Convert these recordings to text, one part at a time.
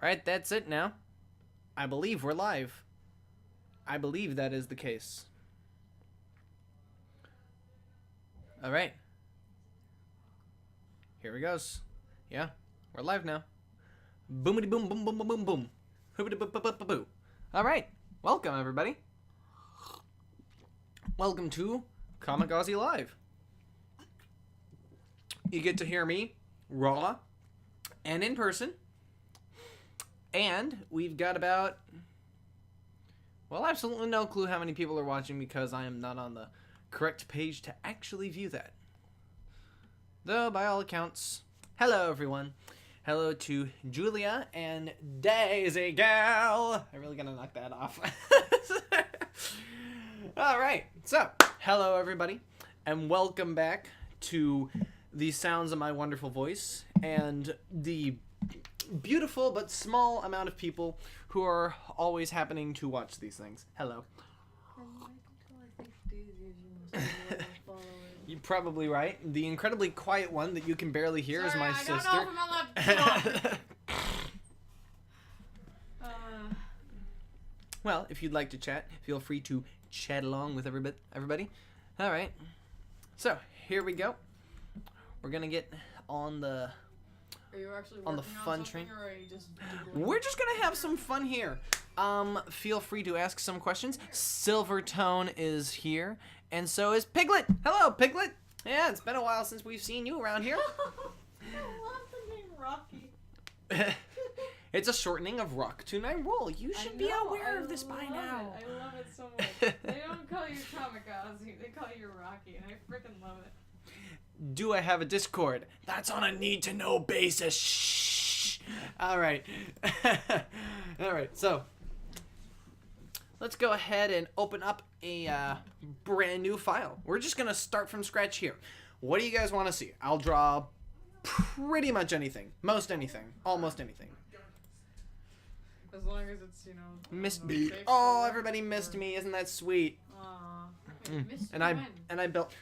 Alright, that's it now. I believe we're live. I believe that is the case. Alright. Here we goes. Yeah, we're live now. Boomity boom boom boom boom boom boom. Hoopity boop boop boop boop boo. Alright, welcome everybody. Welcome to Comic Aussie Live. You get to hear me raw and in person. And we've got about, well, absolutely no clue how many people are watching because I am not on the correct page to actually view that. Though, by all accounts, hello everyone. Hello to Julia and Daisy Gal. I really gotta knock that off. Alright, so, hello everybody, and welcome back to the sounds of my wonderful voice and the beautiful but small amount of people who are always happening to watch these things. Hello. You're probably right. The incredibly quiet one that you can barely hear is my sister. I don't know if I'm allowed to talk. Well, if you'd like to chat, feel free to chat along with everybody. All right. So, here we go. We're going to get on the... Are you actually on the fun on train? Or are you just We're just gonna have some fun here. Feel free to ask some questions. Silvertone is here, and so is Piglet. Hello, Piglet. Yeah, it's been a while since we've seen you around here. I love the name Rocky. It's a shortening of Rock to Nyrule. You should be aware of this by now. I love it so much. They don't call you Kamikaze, they call you Rocky, and I freaking love it. Do I have a Discord? That's on a need-to-know basis. Shh. All right. All right. So let's go ahead and open up a brand new file. We're just gonna start from scratch here. What do you guys want to see? I'll draw pretty much anything, most anything, almost anything. As long as it's, you know. Missed me. Oh, everybody missed me. Isn't that sweet? Aww. And I built.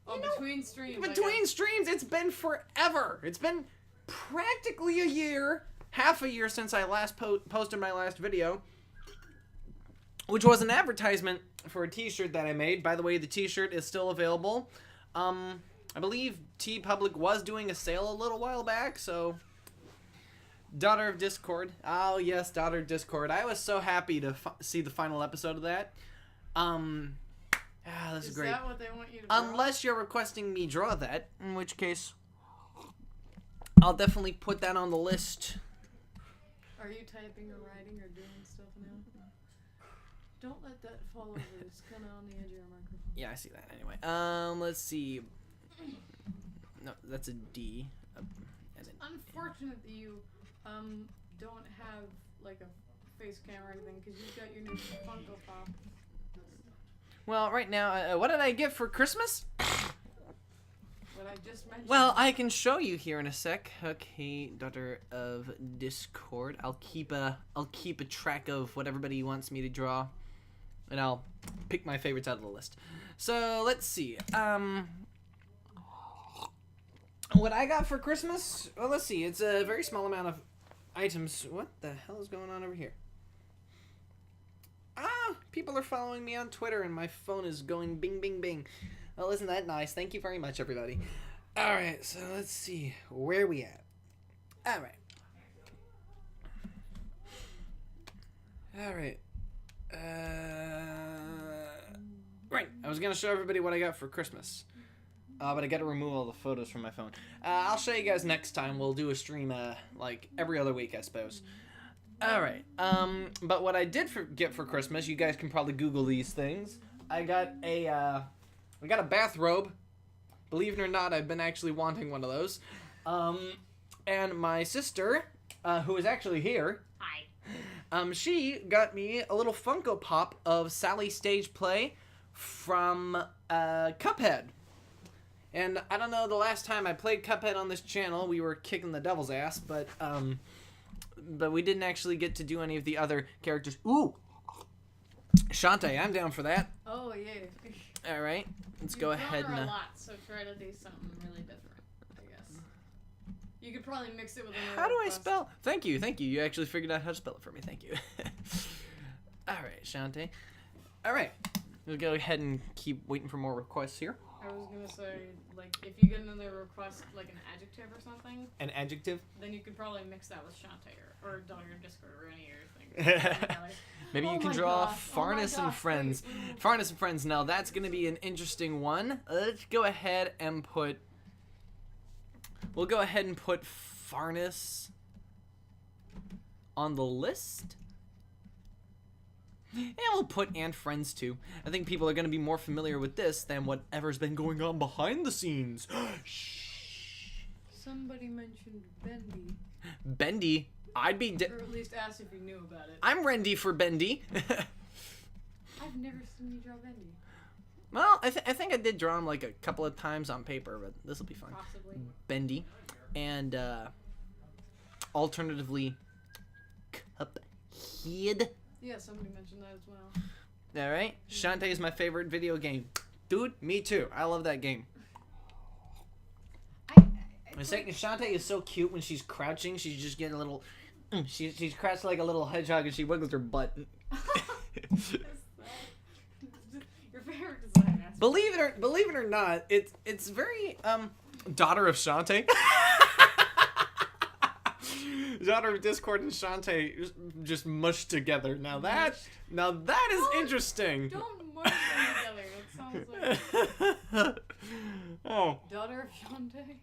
Oh, between streams. Between streams, it's been forever. It's been practically a year, half a year since I last posted my last video, which was an advertisement for a t-shirt that I made. By the way, the t-shirt is still available. I believe TeePublic was doing a sale a little while back, so... Daughter of Discord. Oh, yes, Daughter of Discord. I was so happy to see the final episode of that. This is great. Is that what they want you to draw? Unless you're requesting me draw that, in which case I'll definitely put that on the list. Are you typing or writing or doing stuff now? Don't let that fall over. It's kind of on the edge of your microphone. Yeah, I see that anyway. Let's see. No, that's a D. It's unfortunate that you don't have like a face cam or anything because you've got your new Funko Pop. Well, right now, what did I get for Christmas? What I just mentioned. Well, I can show you here in a sec. Okay, Daughter of Discord. I'll keep a track of what everybody wants me to draw, and I'll pick my favorites out of the list. So let's see. What I got for Christmas? Well, let's see. It's a very small amount of items. What the hell is going on over here? People are following me on Twitter and my phone is going bing, bing, bing. Well, isn't that nice? Thank you very much, everybody. Alright, so let's see. Where are we at? Alright. Alright. Right. I was going to show everybody what I got for Christmas. But I got to remove all the photos from my phone. I'll show you guys next time. We'll do a stream, like, every other week, I suppose. Alright, but what I did get for Christmas, you guys can probably Google these things. I got a bathrobe. Believe it or not, I've been actually wanting one of those. And my sister, who is actually here. Hi. She got me a little Funko Pop of Sally Stage Play from, Cuphead. And I don't know, the last time I played Cuphead on this channel, we were kicking the devil's ass, but we didn't actually get to do any of the other characters. Ooh! Shantae, I'm down for that. Oh, yeah. Alright, let's go ahead and... a lot, so try to do something really different, I guess. You could probably mix it with another How do I request. spell? Thank you. You actually figured out how to spell it for me. Thank you. All right, Shantae. All right, we'll go ahead and keep waiting for more requests here. I was gonna say, like, if you get another request, like an adjective or something, An adjective? then you could probably mix that with Shantae or Dog or Discord or any of your things. Maybe you Oh can my draw gosh, oh my Farness and gosh, Friends. wait. Farness and Friends. Now that's gonna be an interesting one. Let's go ahead and put. We'll go ahead and put Farness on the list. And we'll put and Friends too. I think people are going to be more familiar with this than whatever's been going on behind the scenes. Shh. Somebody mentioned Bendy. Bendy. I'd be. Or at least asked if you knew about it. I'm Rendy for Bendy. I've never seen you draw Bendy. Well, I think I did draw him like a couple of times on paper, but this will be fun. Possibly. Bendy. And alternatively, Cuphead. Yeah, somebody mentioned that as well. All right. Shantae is my favorite video game. Dude, me too. I love that game. Shantae is so cute when she's crouching. She's just getting a little... She's crouched like a little hedgehog and she wiggles her butt. Your favorite design. Believe it or not, it's very daughter of Shantae. Daughter of Discord and Shantae just mushed together. Now that is interesting. Don't mush them together. That sounds like Oh. Daughter of Shantae.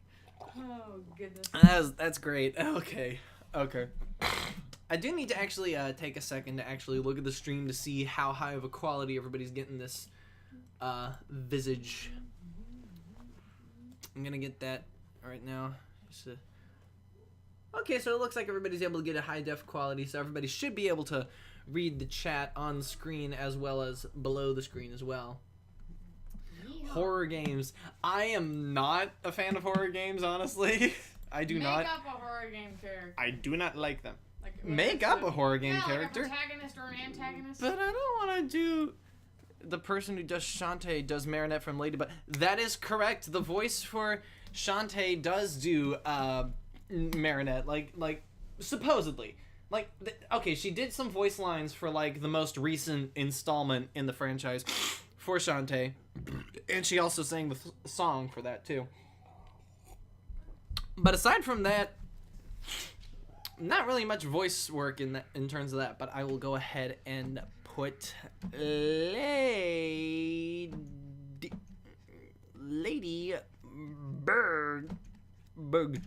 Oh goodness. That's great. Okay. I do need to actually take a second to actually look at the stream to see how high of a quality everybody's getting this visage. I'm gonna get that right now. Okay, so it looks like everybody's able to get a high def quality, so everybody should be able to read the chat on the screen as well as below the screen as well. Yeah. Horror games. I am not a fan of horror games, honestly. I do not. Make up a horror game character. I do not like them. Like, Make up a horror game yeah, character. Like a protagonist or an antagonist. But I don't want to do... The person who does Shantae does Marinette from Ladybug. That is correct. The voice for Shantae does do Marinette. Like supposedly. Like, okay, she did some voice lines for, like, the most recent installment in the franchise for Shantae. And she also sang the song for that, too. But aside from that, not really much voice work in terms of that, but I will go ahead and put Lady Bird.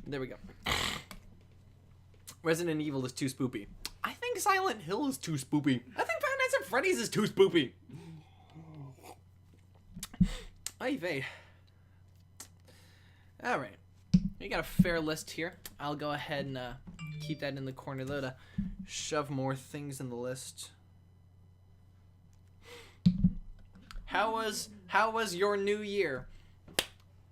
There we go. Resident Evil is too spoopy. I think Silent Hill is too spoopy. I think Five Nights at Freddy's is too spoopy. Oy vey. Alright. We got a fair list here. I'll go ahead and keep that in the corner though to shove more things in the list. How was your new year?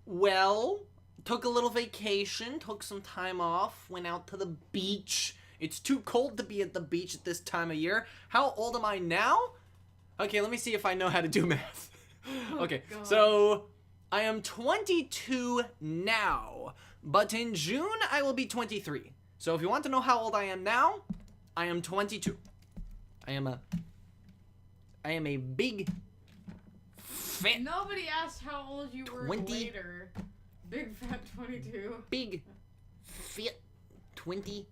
Well, took a little vacation, took some time off, went out to the beach. It's too cold to be at the beach at this time of year. How old am I now? Okay, let me see if I know how to do math. Okay, God. so I am 22 now, but in June I will be 23. So if you want to know how old I am now, I am 22. I am a big fat Nobody asked how old you were 20. later. Big fat 22. big fat 22.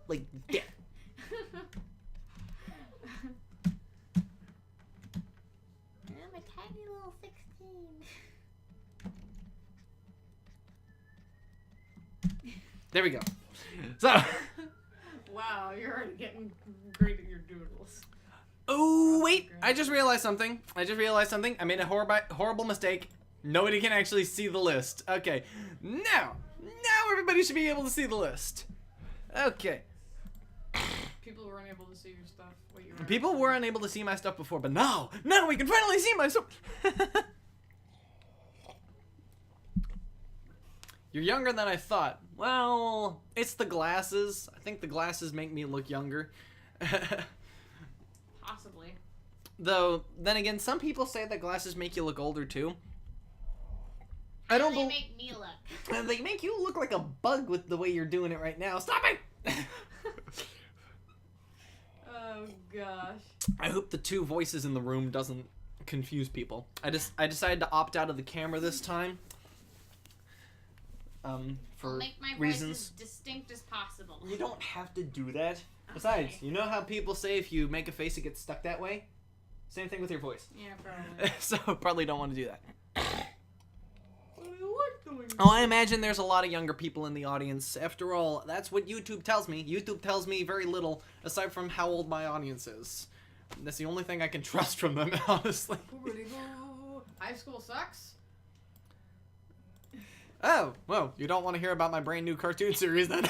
Like that. I'm a tiny little 16. There we go. So Wow, you're already getting great at your doodles. oh wait, I just realized something. I made a horrible mistake. Nobody can actually see the list. Okay. Now everybody should be able to see the list. Okay. People weren't able to see your stuff. What you were People were unable to see my stuff before, but now we can finally see my stuff. You're younger than I thought. Well, it's the glasses. I think the glasses make me look younger. Possibly. Though, then again, some people say that glasses make you look older too. I don't They believe. make me look. They make you look like a bug with the way you're doing it right now. Stop it! Oh gosh. I hope the two voices in the room doesn't confuse people. I decided to opt out of the camera this time. For I'll make my voice reasons. as distinct as possible. You don't have to do that. Besides, you know how people say if you make a face it gets stuck that way? Same thing with your voice. Yeah, probably. So probably don't want to do that. What's going on? Oh, I imagine there's a lot of younger people in the audience. After all, that's what YouTube tells me. YouTube tells me very little, aside from how old my audience is. That's the only thing I can trust from them, honestly. High school sucks. Oh, well, you don't want to hear about my brand new cartoon series then.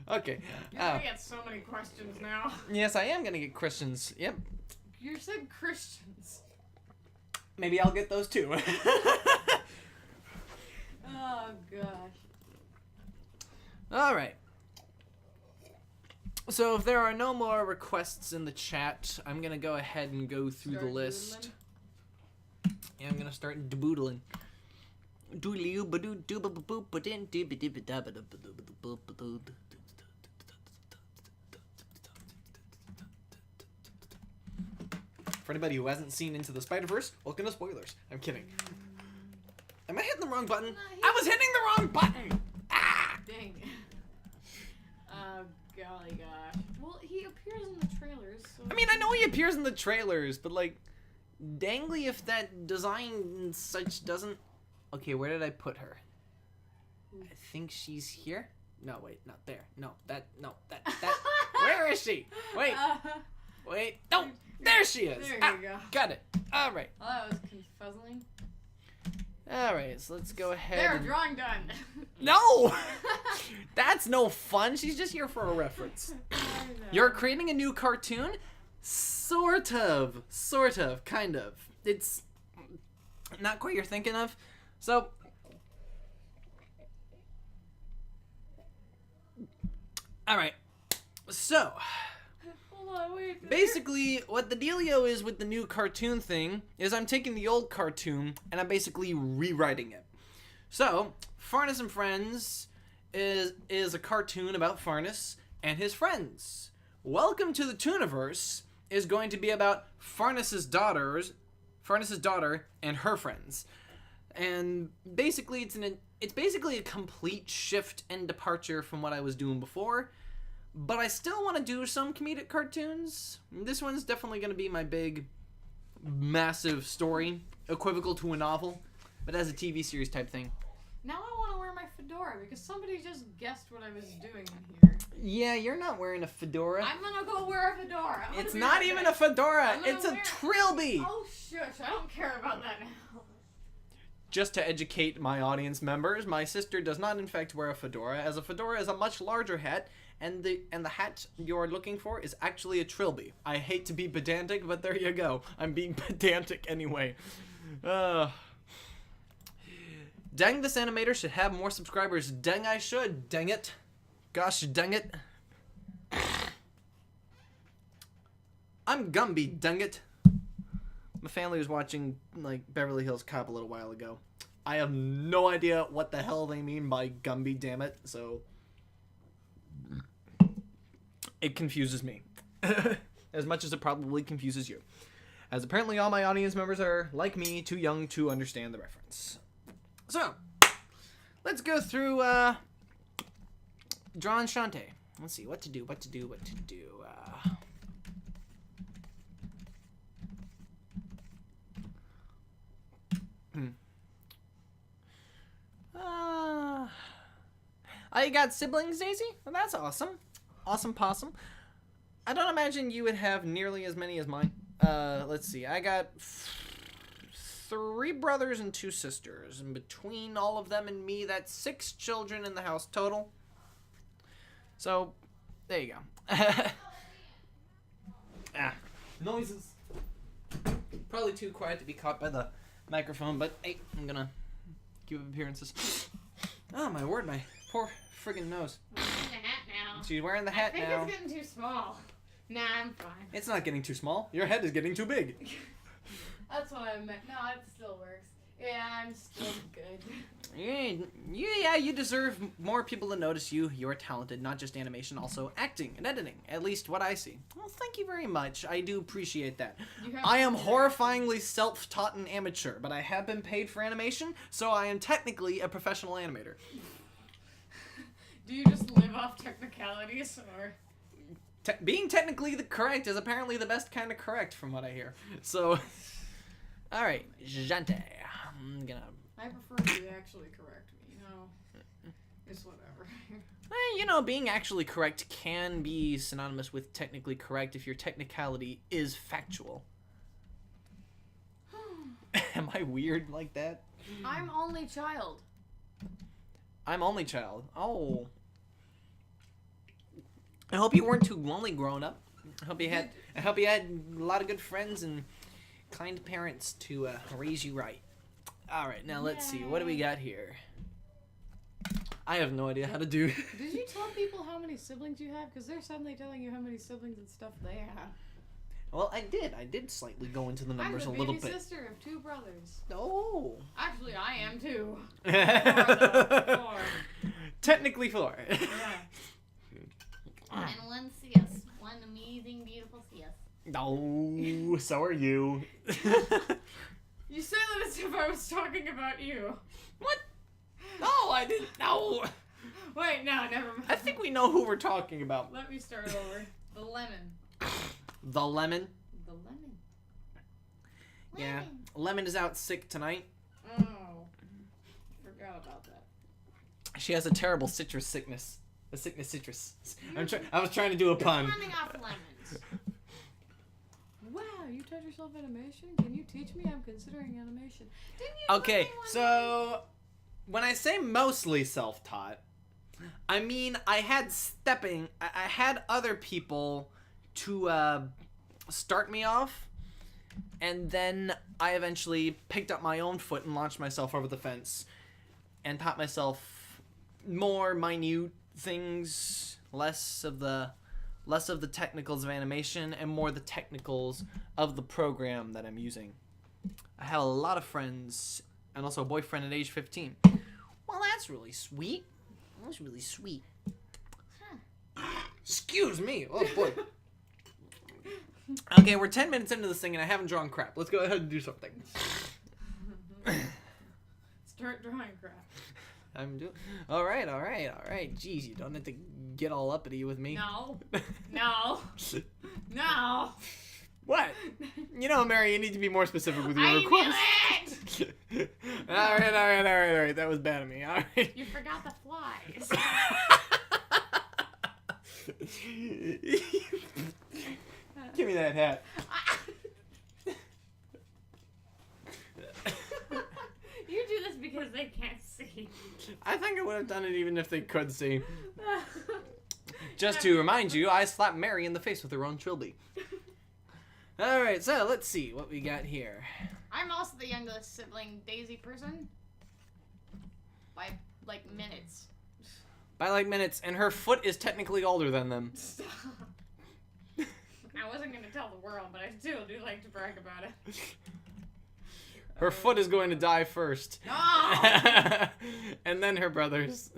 Okay. You're gonna get so many questions now. Yes, I am gonna get Christians. Yep. You said Christians. Maybe I'll get those too. Oh gosh. Alright. So if there are no more requests in the chat, I'm gonna go ahead and go through Start the list. doodling. Yeah, I'm gonna start doodling. For anybody who hasn't seen Into the Spider-Verse, welcome to spoilers. I'm kidding. Am I hitting the wrong button? I was hitting the wrong button! Ah! Dang. Oh golly gosh. Well, he appears in the trailers, so. I mean, I know he appears in the trailers, but like, dangly if that design and such doesn't... Okay, where did I put her? I think she's here? No, wait, not there. No, that... Where is she? Wait, wait, no! There she is! There Ah, you go. got it. Alright. Oh, that was confuzzling. Alright, so let's go ahead There, and... drawing done. No! That's no fun. She's just here for a reference. I know. You're creating a new cartoon? Sort of, kind of. It's not quite you're thinking of. So, alright. So, Hold on, wait. basically, what the dealio is with the new cartoon thing is I'm taking the old cartoon and I'm basically rewriting it. So, Farnus and Friends is a cartoon about Farnus and his friends. Welcome to the Tooniverse is going to be about Farnus's daughter and her friends. And basically it's basically a complete shift and departure from what I was doing before. But I still want to do some comedic cartoons. This one's definitely going to be my big, massive story, equivocal to a novel, but as a TV series type thing. Now I want to wear my fedora because somebody just guessed what I was doing in here. Yeah, you're not wearing a fedora. I'm gonna go wear a fedora. I'm It's gonna be not right even back. a fedora. I'm gonna It's a wear- trilby. Oh shush! I don't care about that now. Just to educate my audience members, my sister does not in fact wear a fedora, as a fedora is a much larger hat, and the hat you're looking for is actually a trilby. I hate to be pedantic, but there you go. I'm being pedantic anyway. Dang, this animator should have more subscribers. Dang, I should. Dang it. Gosh, dang it. I'm Gumby, dang it. My family was watching, like, Beverly Hills Cop a little while ago. I have no idea what the hell they mean by Gumby, damn it, so... It confuses me. As much as it probably confuses you. As apparently all my audience members are, like me, too young to understand the reference. So, let's go through, Draw and Shante. Let's see, what to do. Oh, you got siblings, Daisy? Well, that's awesome. Awesome possum. I don't imagine you would have nearly as many as mine. Let's see. I got 3 brothers and 2 sisters. And between all of them and me, that's 6 children in the house total. So, there you go. Noises. Probably too quiet to be caught by the microphone, but hey, I'm gonna give appearances. Oh, my word, my poor friggin' nose. I'm wearing the hat now. She's wearing the hat I think now. it's getting too small. Nah, I'm fine. It's not getting too small. Your head is getting too big. That's what I meant. No, it still works. Yeah, I'm still good. Yeah, you deserve more people to notice you. You're talented, not just animation, also acting and editing. At least what I see. Well, thank you very much. I do appreciate that. I am horrifyingly self-taught and amateur, but I have been paid for animation, so I am technically a professional animator. Do you just live off technicalities, or? Being technically correct is apparently the best kind of correct, from what I hear. So, all right, Jante. I'm gonna. I prefer you actually correct me. You know, it's whatever. You know, being actually correct can be synonymous with technically correct if your technicality is factual. Am I weird like that? I'm only child. I'm only child. Oh. I hope you weren't too lonely growing up. I hope you had a lot of good friends and kind parents to raise you right. All right, now let's see. What do we got here? I have no idea how to do. Did you tell people how many siblings you have? Because they're suddenly telling you how many siblings and stuff they have. Well, I did slightly go into the numbers a little bit. I'm the baby sister of 2 brothers. Oh. Actually, I am too. 4. Technically 4. Yeah. And one CS. One amazing, beautiful CS. No, so are you. You say that as if I was talking about you. What? No, I didn't. No. Wait, no, never mind. I think we know who we're talking about. Let me start over. The lemon. The lemon? The lemon. Yeah. Lemon is out sick tonight. Oh. Forgot about that. She has a terrible citrus sickness. A sickness citrus. I was trying to do a pun. Running off lemons. Wow, you taught yourself animation? Can you teach me? I'm considering animation. Didn't you Okay, so when I say mostly self-taught, I mean I had other people to start me off, and then I eventually picked up my own foot and launched myself over the fence and taught myself more minute things, less of the technicals of animation and more the technicals of the program that I'm using. I have a lot of friends and also a boyfriend at age 15. Well, that's really sweet. That's really sweet. Excuse me. Oh, boy. Okay, we're 10 minutes into this thing and I haven't drawn crap. Let's go ahead and do something. Start drawing crap. I'm doing. All right. Jeez, you don't have to get all uppity with me. No. No. No. What? You know, Mary, you need to be more specific with your request. All right. That was bad of me. All right. You forgot the flies. Give me that hat. You do this because they can't see. I think I would have done it even if they could see. Just to remind you, I slapped Mary in the face with her own trilby. Alright, so let's see what we got here. I'm also the youngest sibling Daisy person. By, like, minutes. By like minutes, and her foot is technically older than them. Stop. I wasn't going to tell the world, but I still do like to brag about it. Her foot is going to die first. No! And then her brothers.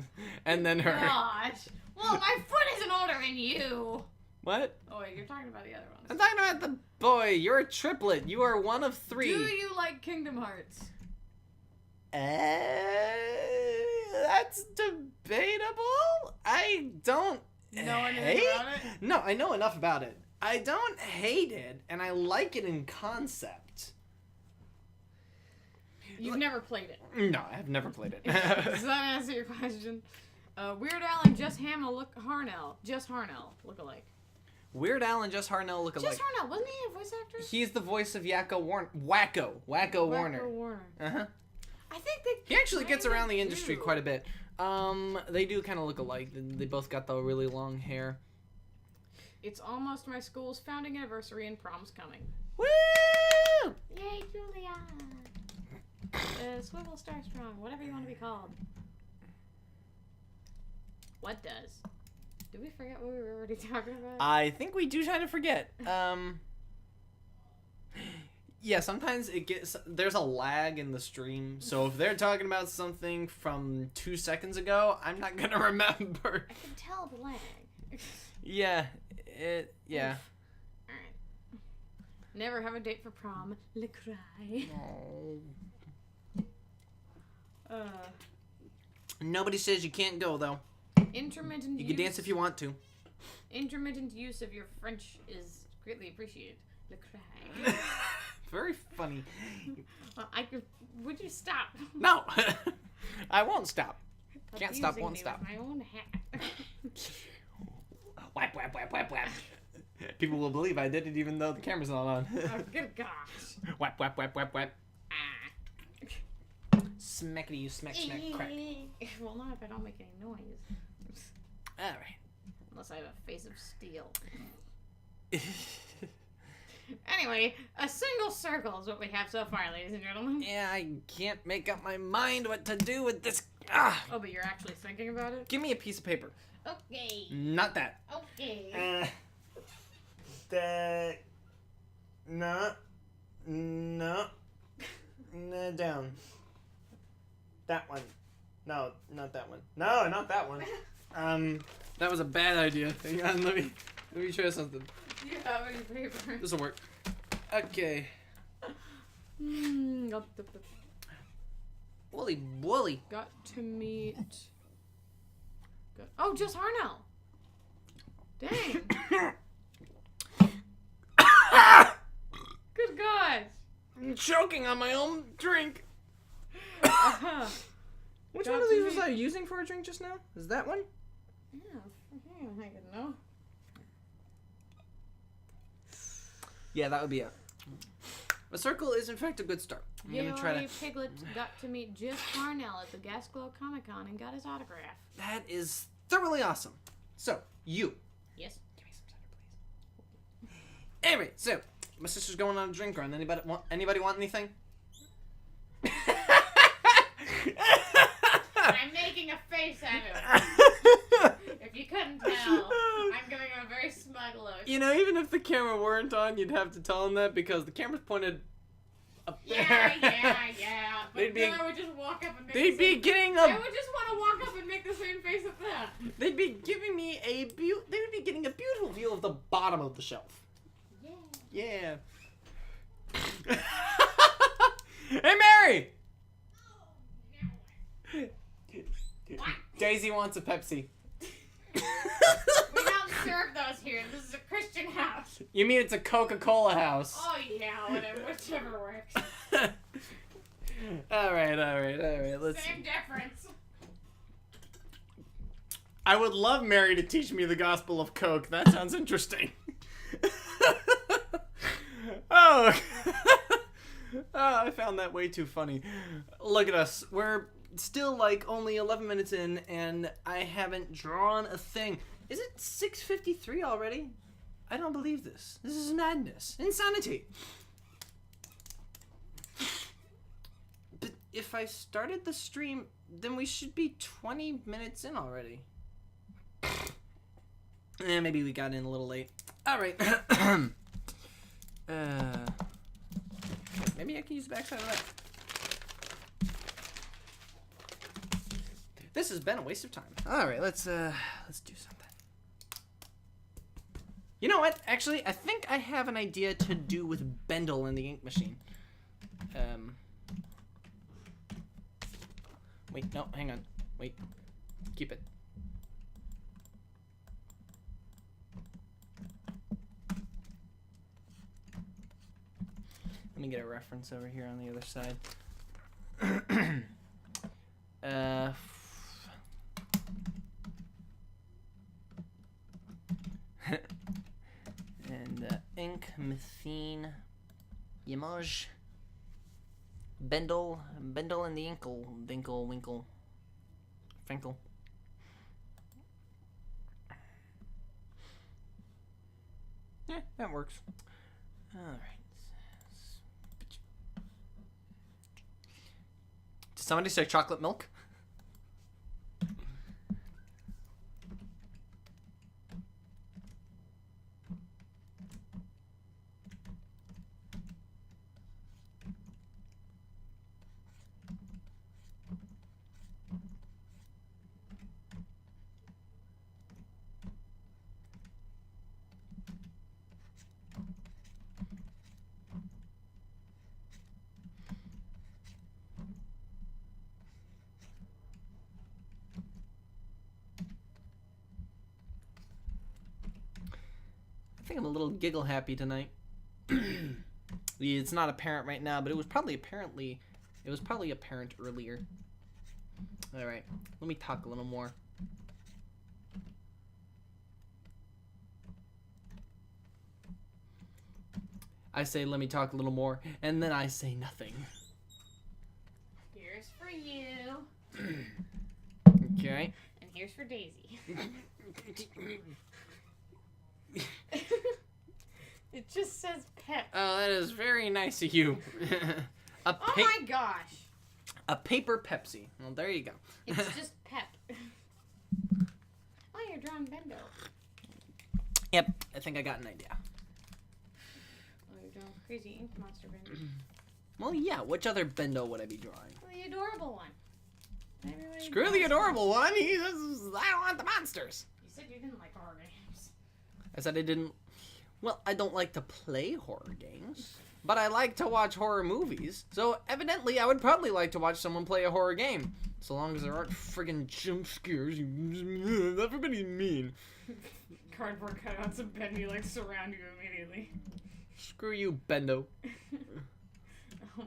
And then her. Gosh. Well, my foot isn't older than you. What? Oh, wait, you're talking about the other ones. I'm talking about the boy. You're a triplet. You are one of 3. Do you like Kingdom Hearts? That's debatable. I don't Know anything hate about it? No, I know enough about it. I don't hate it, and I like it in concept. You've never played it. No, I have never played it. Does that answer your question? Weird Al and Jess Harnell look alike. Weird Al and Jess Harnell look alike. Jess Harnell, wasn't he a voice actor? He's the voice of Wacko Warner. Wacko Warner. Uh-huh. I think they. He actually gets around the industry do. quite a bit. They do kind of look alike. They both got the really long hair. It's almost my school's founding anniversary and prom's coming. Woo! Yay, Julia. Swivel Star Strong, whatever you want to be called. What does? Did we forget what we were already talking about? I think we do try to forget. Yeah, sometimes there's a lag in the stream, so if they're talking about something from 2 seconds ago, I'm not gonna remember. I can tell the lag. Yeah, yeah. Alright. Never have a date for prom. Le cry. Oh. Nobody says you can't go, though. Intermittent You can dance if you want to. Intermittent use of your French is greatly appreciated. Le cry. Very funny. Would you stop? No! I won't stop. Can't Abusing stop, won't me stop. with my own hat. Whap, whap, whap, whap, whap. People will believe I did it even though the camera's not on. Oh, good gosh. Whap, whap, whap, whap, whap. Ah. Smackety you smack, smack, crack. Well, not if I don't make any noise. Alright. Unless I have a face of steel. Anyway, a single circle is what we have so far, ladies and gentlemen. Yeah, I can't make up my mind what to do with this. Ah! Oh, but you're actually thinking about it? Give me a piece of paper. Okay. Not that. Okay. That. No. No. No, down. That one. No, not that one. No, not that one. That was a bad idea. Hang on, let me try something. Do you have any paper? This'll work. Okay. Wooly woolly. Got to meet. Oh, just Harnell. Dang. Good God. I'm choking on my own drink. Which Got one of to these was meet- I using for a drink just now? Is that one? Yeah, I could know. Yeah, that would be it. A circle is in fact a good start. I'm gonna try to. Piglet got to meet Just Harnell at the Gasglow Comic Con and got his autograph. That is thoroughly awesome. So, you. Yes. Give me some cider, please. Anyway, so my sister's going on a drink run. Anybody want anything? I'm making a face at him. If you couldn't tell, I'm giving him a very smug look. You know, even if the camera weren't on, you'd have to tell him that because the camera's pointed up there. Yeah. But They'd be- then I would just walk up and make They'd the be same... getting I a. would just want to walk up and make the same face at them. They'd be giving me a They would be getting a beautiful view of the bottom of the shelf. Yeah. Yeah. Hey, Mary. What? Daisy wants a Pepsi. We don't serve those here. This is a Christian house. You mean it's a Coca-Cola house? Oh yeah, whatever, whichever works. All right. Let's. Same difference. I would love Mary to teach me the gospel of Coke. That sounds interesting. Oh. Oh, I found that way too funny. Look at us. We're still like only 11 minutes in, and I haven't drawn a thing. Is it 6:53 already? I don't believe this. This is madness. Insanity. But if I started the stream, then we should be 20 minutes in already. Maybe we got in a little late. Alright. Maybe I can use the backside of that. This has been a waste of time. Alright, let's do something. You know what? Actually, I think I have an idea to do with Bendel in the ink machine. Wait, no, hang on. Wait. Keep it. Let me get a reference over here on the other side. And ink, methine, image, Bendel and the inkle, dinkle, winkle, finkle. Yeah, that works. All right. Did somebody say chocolate milk? think I'm a little giggle happy tonight. It's not apparent right now, but it was probably apparent earlier. All right, let me talk a little more. I say, let me talk a little more, and then I say nothing. Here's for you. Okay. And here's for Daisy. It just says Pep. Oh, that is very nice of you. Oh my gosh. A paper Pepsi. Well, there you go. It's just Pep. Oh, you're drawing Bendo. Yep, I think I got an idea. Oh, you're drawing crazy ink monster Bendo. Well, yeah, which other Bendo would I be drawing? Well, the adorable one. Everybody Screw the draws adorable one. He says, I don't want the monsters. You said you didn't like horror games. I said I didn't. Well, I don't like to play horror games, but I like to watch horror movies. So evidently, I would probably like to watch someone play a horror game, so long as there aren't friggin' jump scares. Everybody's mean. Cardboard cutouts of Bendy like surround you immediately. Screw you, Bendo. Oh my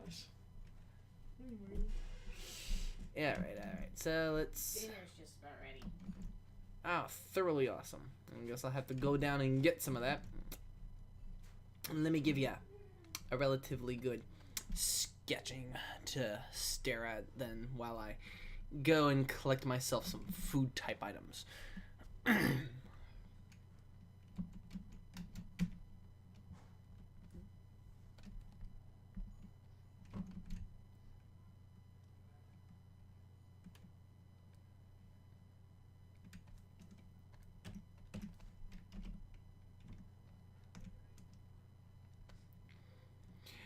gosh. Yeah, alright. So let's. Dinner's just about ready. Oh, thoroughly awesome. I guess I'll have to go down and get some of that. And let me give you a relatively good sketching to stare at then while I go and collect myself some food type items.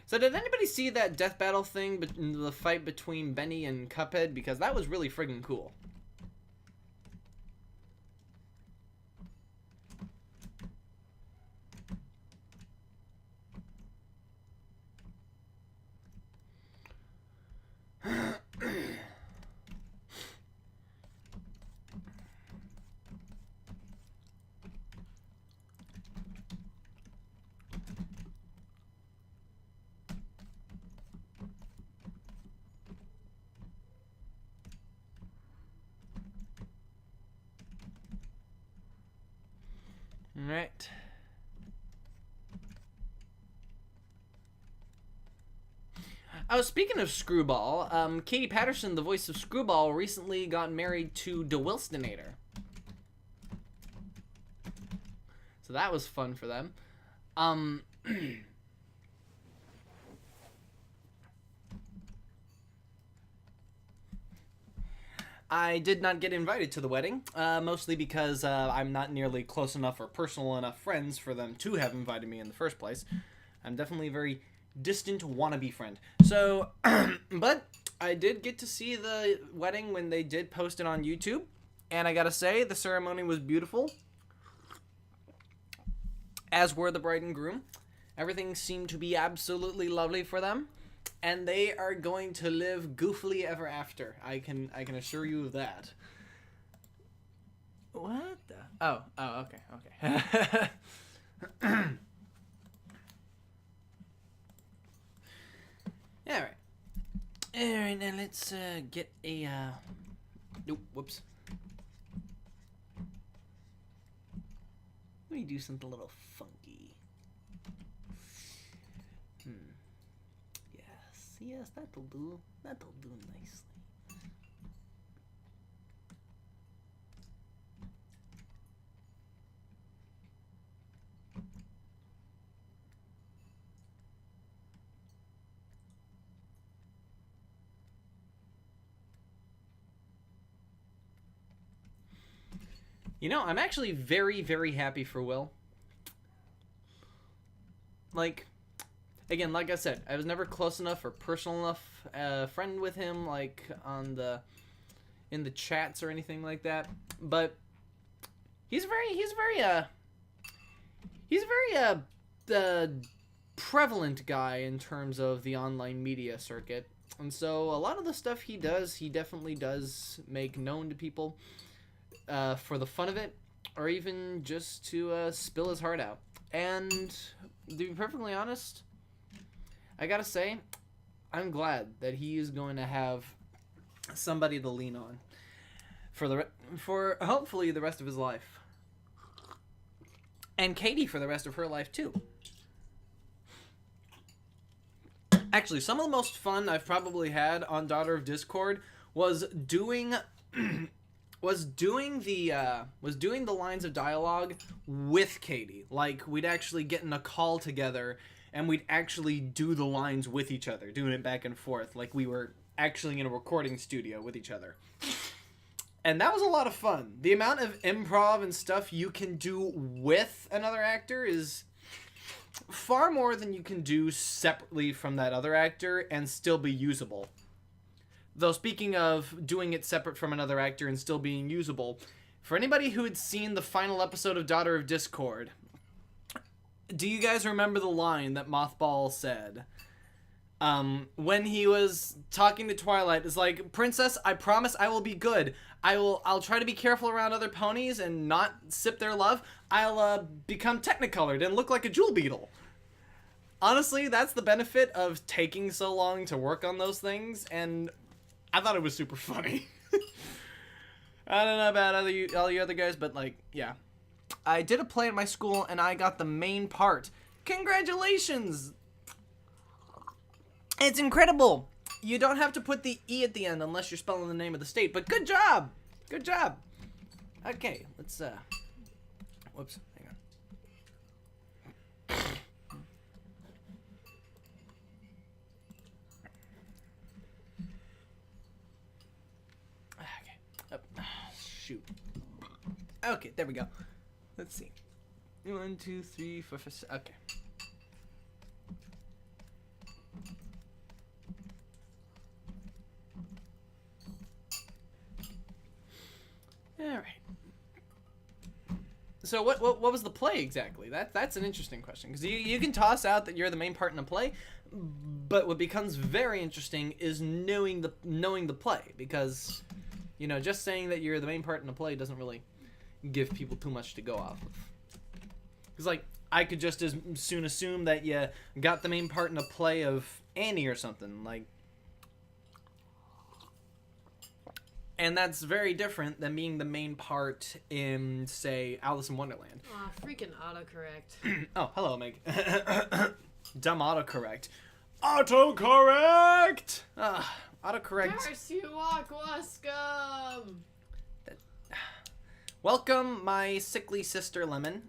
So did anybody see that death battle thing, the fight between Benny and Cuphead? Because that was really friggin' cool. Alright. Oh, speaking of Screwball, Katie Patterson, the voice of Screwball, recently got married to DeWilstonator. So that was fun for them. I did not get invited to the wedding, mostly because I'm not nearly close enough or personal enough friends for them to have invited me in the first place. I'm definitely a very distant wannabe friend. So, but I did get to see the wedding when they did post it on YouTube, and I gotta say, the ceremony was beautiful, as were the bride and groom. Everything seemed to be absolutely lovely for them. And they are going to live goofily ever after. I can assure you of that. What the? Oh, okay. Alright, now let's get a, nope, whoops. Let me do something a little funky. Yes, that'll do. That'll do nicely. You know, I'm actually very, very happy for Will. Like, again, like I said, I was never close enough or personal enough friend with him, like in the chats or anything like that. But he's very prevalent guy in terms of the online media circuit, and so a lot of the stuff he does, he definitely does make known to people for the fun of it, or even just to spill his heart out. And to be perfectly honest, I gotta say, I'm glad that he is going to have somebody to lean on for hopefully the rest of his life, and Katie for the rest of her life too. Actually, some of the most fun I've probably had on Daughter of Discord was doing the lines of dialogue with Katie. Like, we'd actually get in a call together and we'd actually do the lines with each other, doing it back and forth like we were actually in a recording studio with each other. And that was a lot of fun. The amount of improv and stuff you can do with another actor is far more than you can do separately from that other actor and still be usable. Though, speaking of doing it separate from another actor and still being usable, for anybody who had seen the final episode of Daughter of Discord, do you guys remember the line that Mothball said? When he was talking to Twilight, it's like, "Princess, I promise I will be good. I'll try to be careful around other ponies and not sip their love. I'll become technicolored and look like a jewel beetle." Honestly, that's the benefit of taking so long to work on those things, and I thought it was super funny. I don't know about all you other guys, but like, yeah. I did a play at my school and I got the main part. Congratulations! It's incredible! You don't have to put the E at the end unless you're spelling the name of the state, but good job! Good job! Okay, let's, whoops, hang on. Okay, shoot. Okay, there we go. Let's see. 1, 2, 3, 4, 5, 6, okay. Alright. So what was the play exactly? That's an interesting question, because you can toss out that you're the main part in a play, but what becomes very interesting is knowing the play, because, you know, just saying that you're the main part in a play doesn't really give people too much to go off of. Because, like, I could just as soon assume that you got the main part in a play of Annie or something, like. And that's very different than being the main part in, say, Alice in Wonderland. Aw, freaking autocorrect. Oh, hello, Meg. Dumb autocorrect. Autocorrect! Autocorrect. Curse you, Aqua scum! Welcome, my sickly sister, Lemon.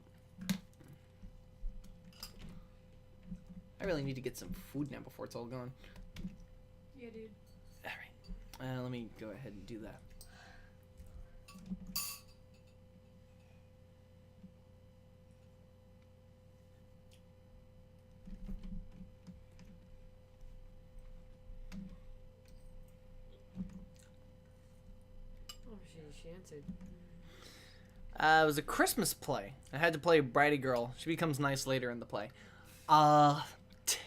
I really need to get some food now before it's all gone. Yeah, dude. Alright. Let me go ahead and do that. Oh, she answered. It was a Christmas play. I had to play a bridey girl. She becomes nice later in the play.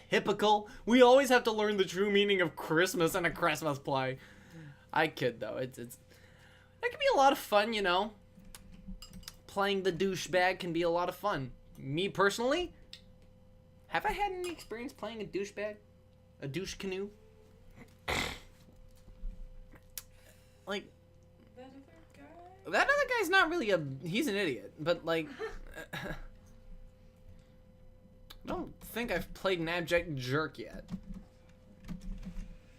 Typical. We always have to learn the true meaning of Christmas in a Christmas play. I kid, though. It can be a lot of fun, you know. Playing the douchebag can be a lot of fun. Me, personally, have I had any experience playing a douchebag? A douche canoe? Like, that other guy's not really he's an idiot, but, like, I don't think I've played an abject jerk yet.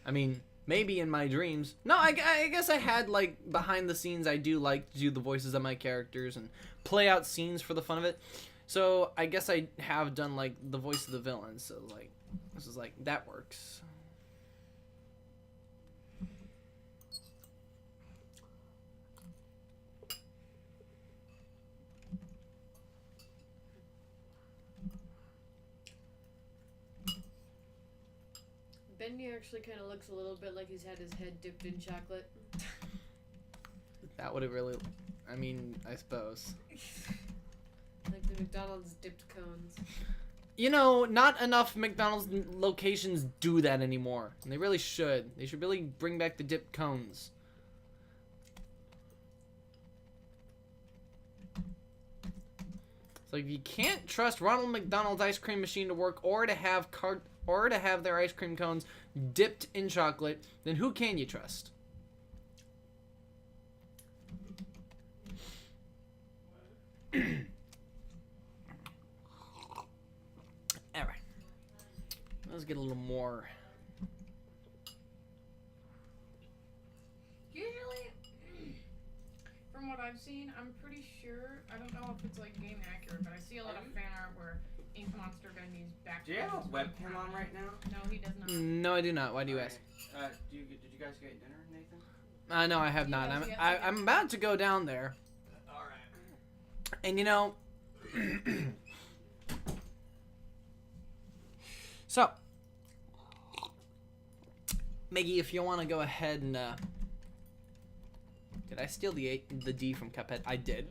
I mean, maybe in my dreams. No, I guess I had, like, behind the scenes, I do like to do the voices of my characters and play out scenes for the fun of it. So, I guess I have done, like, the voice of the villain, so, like, this is like, that works. Bendy actually kind of looks a little bit like he's had his head dipped in chocolate. That would have really, I mean, I suppose. Like the McDonald's dipped cones. You know, not enough McDonald's locations do that anymore. And they really should. They should really bring back the dipped cones. So if you can't trust Ronald McDonald's ice cream machine to work, or to have their ice cream cones dipped in chocolate, then who can you trust? All right. Let's get a little more. Usually, from what I've seen, I'm pretty sure, I don't know if it's like game accurate, but I see a lot of fan art where Ink Monster Bendy's back. Do you have a webcam on right now? No, he does not. No, I do not. Why do you ask? Did you guys get dinner, Nathan? No, I have not. Yes, I'm about to go down there. All right. And you know, so Maggie, if you want to go ahead and did I steal the D from Cuphead? I did.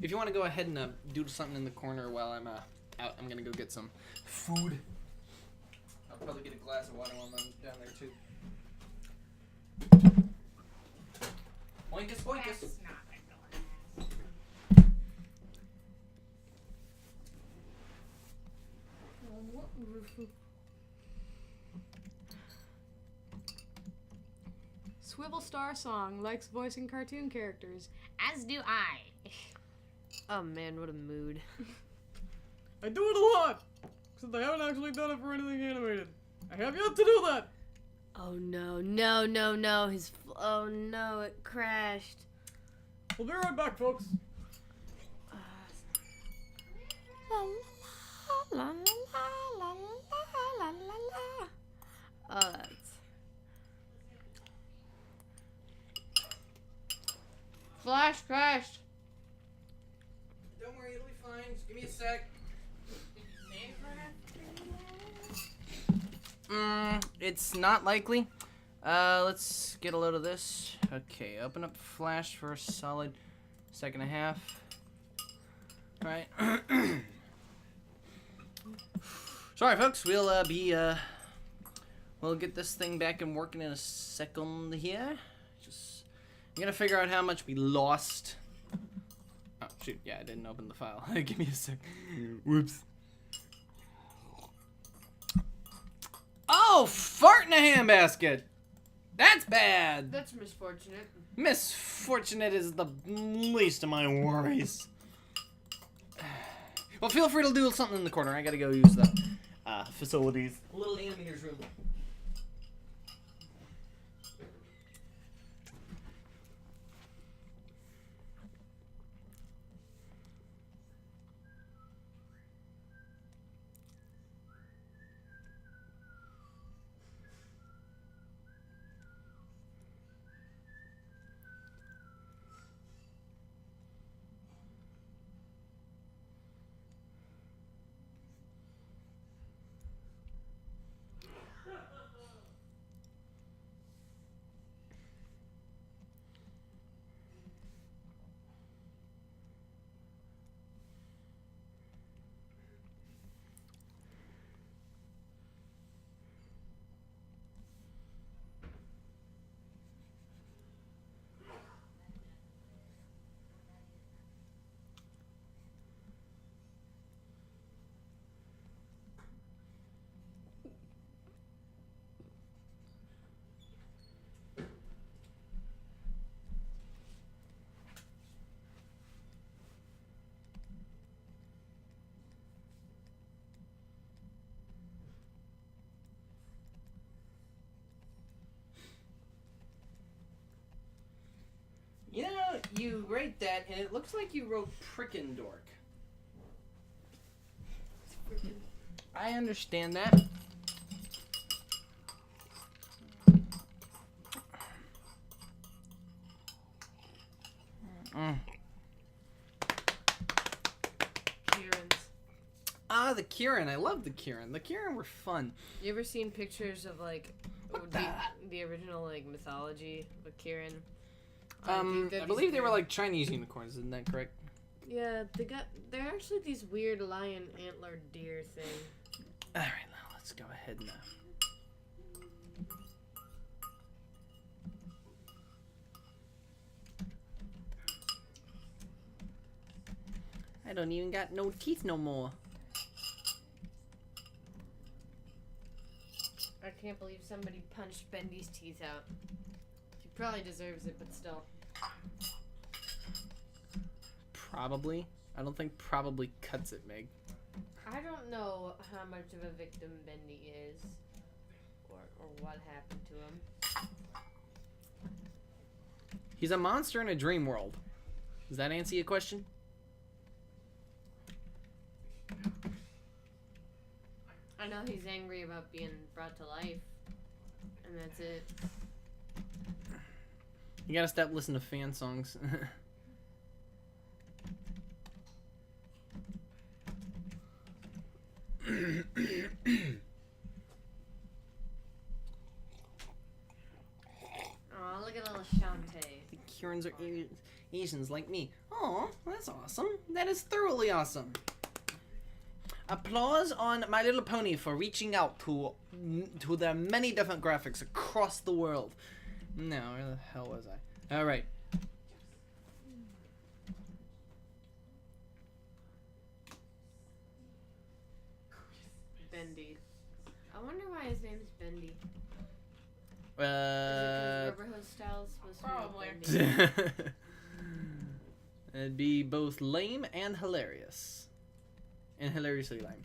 If you want to go ahead and doodle something in the corner while I'm out, I'm gonna go get some food. I'll probably get a glass of water while I'm down there too. Oinkus, oinkus. That's not a glass. Swivel Star Song likes voicing cartoon characters. As do I. Oh man, what a mood. I do it a lot, since I haven't actually done it for anything animated. I have yet to do that. Oh no, oh no, it crashed. We'll be right back, folks. Oh, that's... Flash crashed. Don't worry, it'll be fine. Just give me a sec. It's not likely. Let's get a load of this. Okay, open up Flash for a solid second and a half. Alright. Sorry, folks. We'll we'll get this thing back and working in a second here. I'm gonna figure out how much we lost. Oh, shoot. Yeah, I didn't open the file. Give me a sec. Whoops. Oh, fart in a handbasket! That's bad! That's misfortunate. Misfortunate is the least of my worries. Well, feel free to do something in the corner. I gotta go use the facilities. Little animator's room. You know, you write that, and it looks like you wrote Prickin' Dork. I understand that. Kieran's. Ah, the Kieran. I love the Kieran. The Kieran were fun. You ever seen pictures of like the original like mythology of Kieran? I believe they were like Chinese unicorns, isn't that correct? Yeah, they're actually these weird lion antler deer thing. Alright, now let's go ahead now. I don't even got no teeth no more. I can't believe somebody punched Bendy's teeth out. He probably deserves it, but still. Probably. I don't think probably cuts it, Meg. I don't know how much of a victim Bendy is, or what happened to him. He's a monster in a dream world. Does that answer your question? I know he's angry about being brought to life, and that's it. You gotta stop listening to fan songs. Oh, look at little Shantae. The Kurans are Asians like me. Oh, that's awesome. That is thoroughly awesome. Applause on My Little Pony for reaching out to the many different graphics across the world. No, where the hell was I? All right. Bendy. I wonder why his name's Bendy. Is it Uh, because Rubberhose Style's supposed Probably. to be Bendy? it'd be both lame and hilarious. And hilariously lame.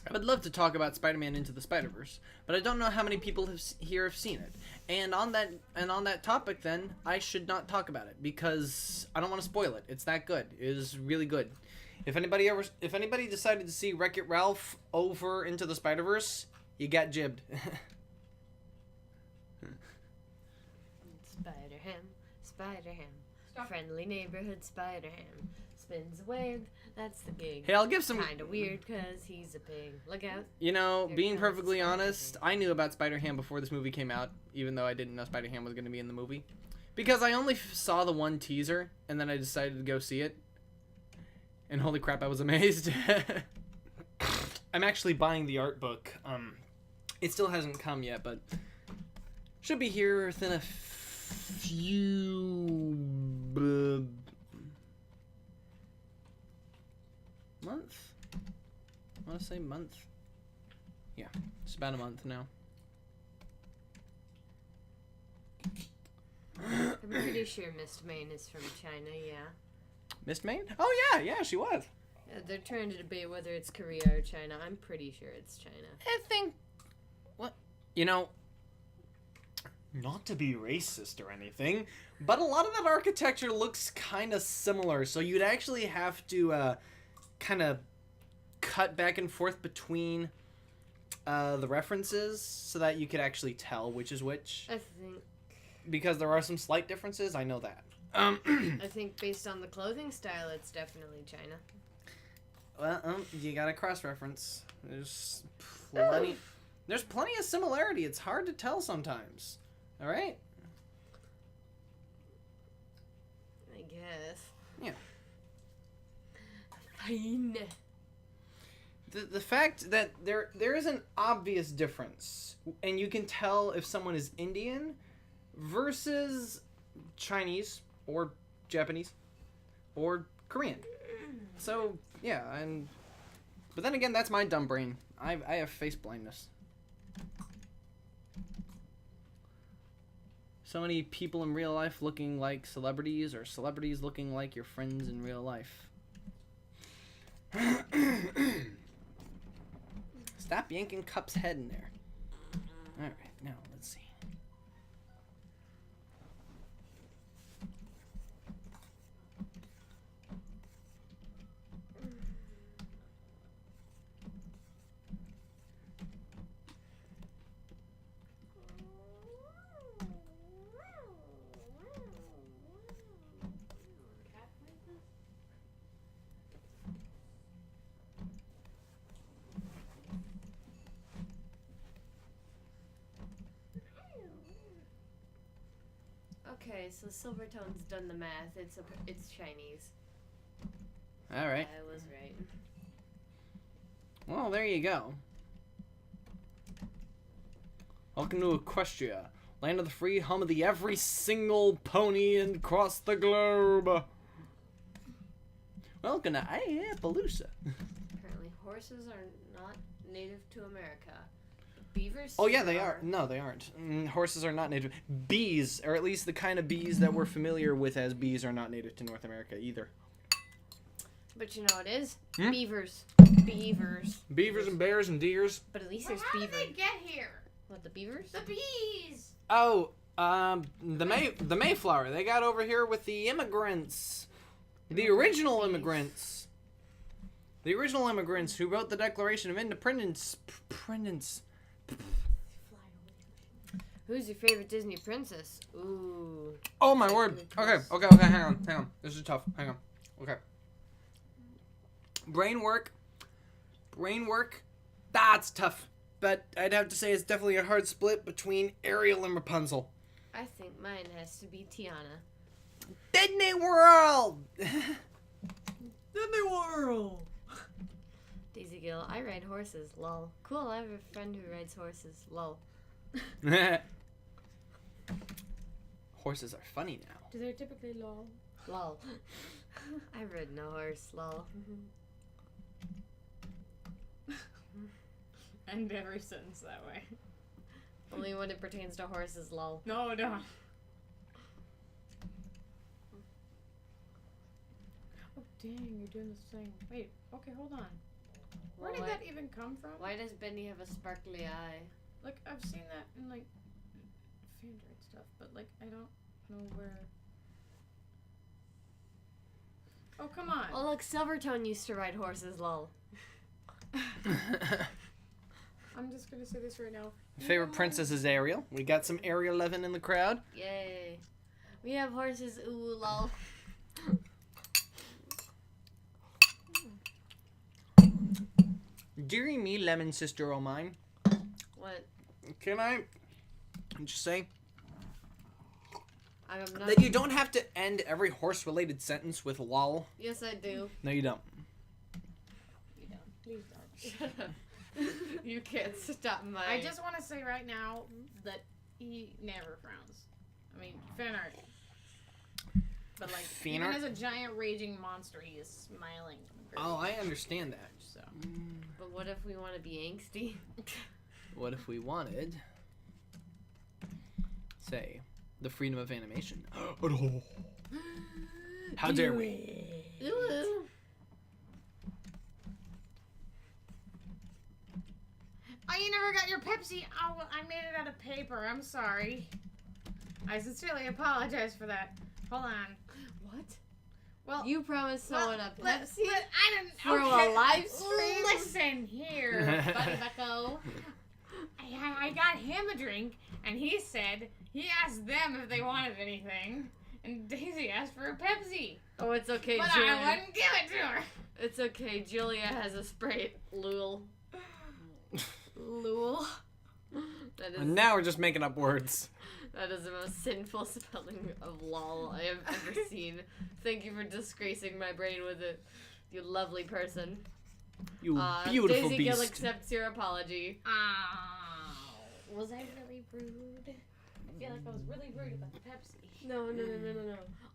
I would love to talk about Spider-Man Into the Spider-Verse, but I don't know how many people here have seen it. And on that topic, then I should not talk about it because I don't want to spoil it. It's that good. It is really good. If anybody decided to see Wreck-It Ralph over Into the Spider-Verse, you got jibbed. Spider-Ham, Stop. friendly neighborhood Spider-Ham. Spins a web, that's the gig. Hey, I'll give some. Kinda weird cause he's a pig. Look out. You know, Here being comes perfectly Spider-Ham. honest, I knew about Spider-Ham before this movie came out, even though I didn't know Spider-Ham was going to be in the movie. Because I only saw the one teaser, and then I decided to go see it. And holy crap, I was amazed. I'm actually buying the art book. It still hasn't come yet, but should be here within a few month? I want to say month. Yeah, it's about a month now. I'm pretty sure Mist Main is from China, yeah. Mist Main? Oh yeah, she was. Yeah, they're trying to debate whether it's Korea or China. I'm pretty sure it's China. I think, what, you know, not to be racist or anything, but a lot of that architecture looks kind of similar, so you'd actually have to kind of cut back and forth between the references so that you could actually tell which is which. I think Because there are some slight differences, I know that. I think based on the clothing style, it's definitely China. Well, you gotta cross-reference. There's plenty of similarity. It's hard to tell sometimes. All right? I guess. Yeah. Fine. The fact that there is an obvious difference, and you can tell if someone is Indian versus Chinese or Japanese or Korean. So yeah, but then again, that's my dumb brain. I have face blindness. So many people in real life looking like celebrities, or celebrities looking like your friends in real life. Stop yanking Cup's head in there. Alright, now let's see. Okay, so Silvertone's done the math. It's Chinese. All right. I was right. Well, there you go. Welcome to Equestria, land of the free, home of the every single pony across the globe. Welcome to Appaloosa. Apparently, horses are not native to America. Beavers. Oh yeah, they are. No, they aren't. Horses are not native. Bees, or at least the kind of bees that we're familiar with as bees, are not native to North America either. But you know what it is? Hmm? Beavers. Beavers. Beavers and bears and deers. But at least Well, there's how did beaver. they get here? What, the beavers? The bees. Oh, the Mayflower. They got over here with the immigrants. The original immigrants. The original immigrants who wrote the Declaration of Independence. Who's your favorite Disney princess? Ooh. Oh my word. Okay, hang on. This is tough. Hang on. Okay. Brain work. That's tough. But I'd have to say it's definitely a hard split between Ariel and Rapunzel. I think mine has to be Tiana. Disney World! Disney World. Daisy Gill, I ride horses, lol. Cool, I have a friend who rides horses, lol. Horses are funny now. Do they typically lol? Lol. I rode no horse, lol. End every sentence that way. Only when it pertains to horses, lol. No, don't. Oh, dang, you're doing this thing. Wait, okay, hold on. Where did that even come from? Why does Bendy have a sparkly eye? Like, I've seen that in, like, Fandroid stuff, but, like, I don't know where. Oh, come on. Oh, look, Silvertone used to ride horses, lol. I'm just gonna say this right now. Favorite princess is Ariel. We got some Ariel 11 in the crowd. Yay. We have horses, ooh, lol. Dearie me, lemon sister o' mine. What? Can I just say I'm not. that you don't have to end every horse-related sentence with lol? Yes, I do. No, you don't. You don't. Please don't. Shut up. You can't stop my. I just want to say right now that he never frowns. I mean, fan art. But, like, Fan even art? as a giant raging monster, he is smiling. Oh, I understand that. So. But what if we want to be angsty? What if we wanted, say, the freedom of animation? How dare we? Ooh. Oh, you never got your Pepsi. Oh, I made it out of paper. I'm sorry. I sincerely apologize for that. Hold on. What? Well, You promised someone a Pepsi I didn't. for a live stream? Listen here, buddy bucko. I got him a drink, and he said he asked them if they wanted anything, and Daisy asked for a Pepsi. Oh, it's okay, But Julia. I wouldn't give it to her. It's okay, Julia has a Sprite. Lul. Lul. That is And now we're just making up words. that is the most sinful spelling of lol I have ever seen. Thank you for disgracing my brain with it, you lovely person. You beautiful Daisy Gill beast. accepts your apology. Oh, was I really rude? I feel like I was really rude about the Pepsi. No.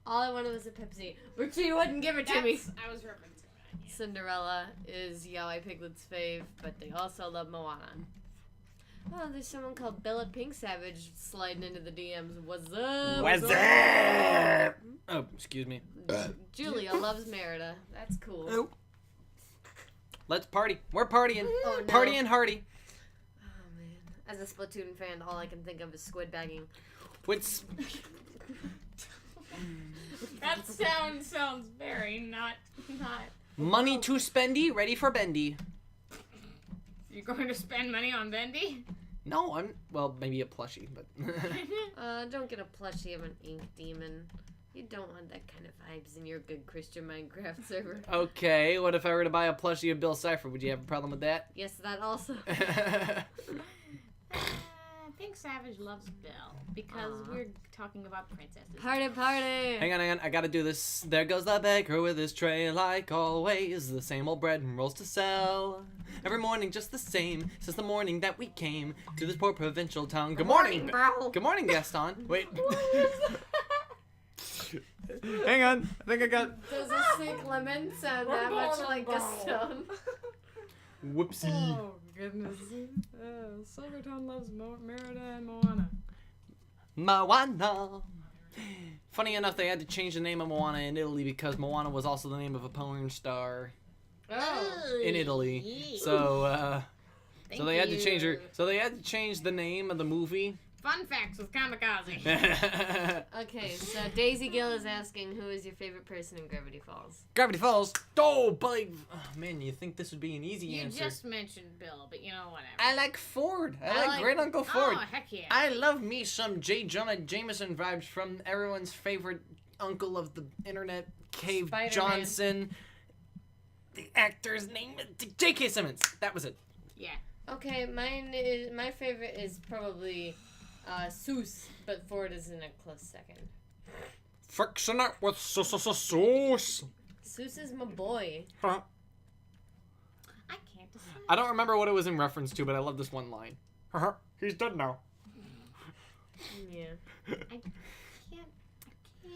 All I wanted was a Pepsi, which you wouldn't give it to me. I was referencing that. Yeah. Cinderella is Yaoi Piglet's fave, but they also love Moana. Oh, there's someone called Bella Pink Savage sliding into the DMs. What's up? What's up? Oh, excuse me. Julia loves Merida. That's cool. Oh. Let's party. We're partying. Oh, no. Partying hardy. Oh man. As a Splatoon fan, all I can think of is squid bagging. What's That sounds very not. money to spendy? Ready for bendy. You're going to spend money on Bendy? No, well, maybe a plushie, but Don't get a plushie of an ink demon. You don't want that kind of vibes in your good Christian Minecraft server. okay. What if I were to buy a plushie of Bill Cipher? Would you have a problem with that? Yes, that also. I think Savage loves Bill because we're talking about princesses. Party, party! Hang on, I gotta do this. There goes the baker with his tray, like always. The same old bread and rolls to sell. Every morning just the same, since the morning that we came to this poor provincial town. Good morning, bro. Good morning, Gaston. Wait. Hang on, I think I got... Does a sick lemon sound that much like Gaston? Whoopsie. Oh, goodness. Silvertown loves Merida and Moana. Moana. Funny enough, they had to change the name of Moana in Italy because Moana was also the name of a porn star in Italy. So, so they had to change her. So they had to change the name of the movie. Fun facts with Kamikaze. Okay, so Daisy Gill is asking, who is your favorite person in Gravity Falls? Gravity Falls. Oh, but man, you think this would be an easy You answer? just mentioned Bill, but you know, whatever. I like Ford. I I like like- Great Uncle Ford. Oh, heck yeah. I love me some J. Jonah Jameson vibes from everyone's favorite uncle of the internet, Cave Spider-Man. Johnson. The actor's name is J.K. Simmons. That was it. Yeah. Okay, my favorite is probably Seuss, but Ford is in a close second. Friction it with sauce. Seuss is my boy. I can't decide. I don't remember what it was in reference to, but I love this one line. He's dead now. Yeah. I can't.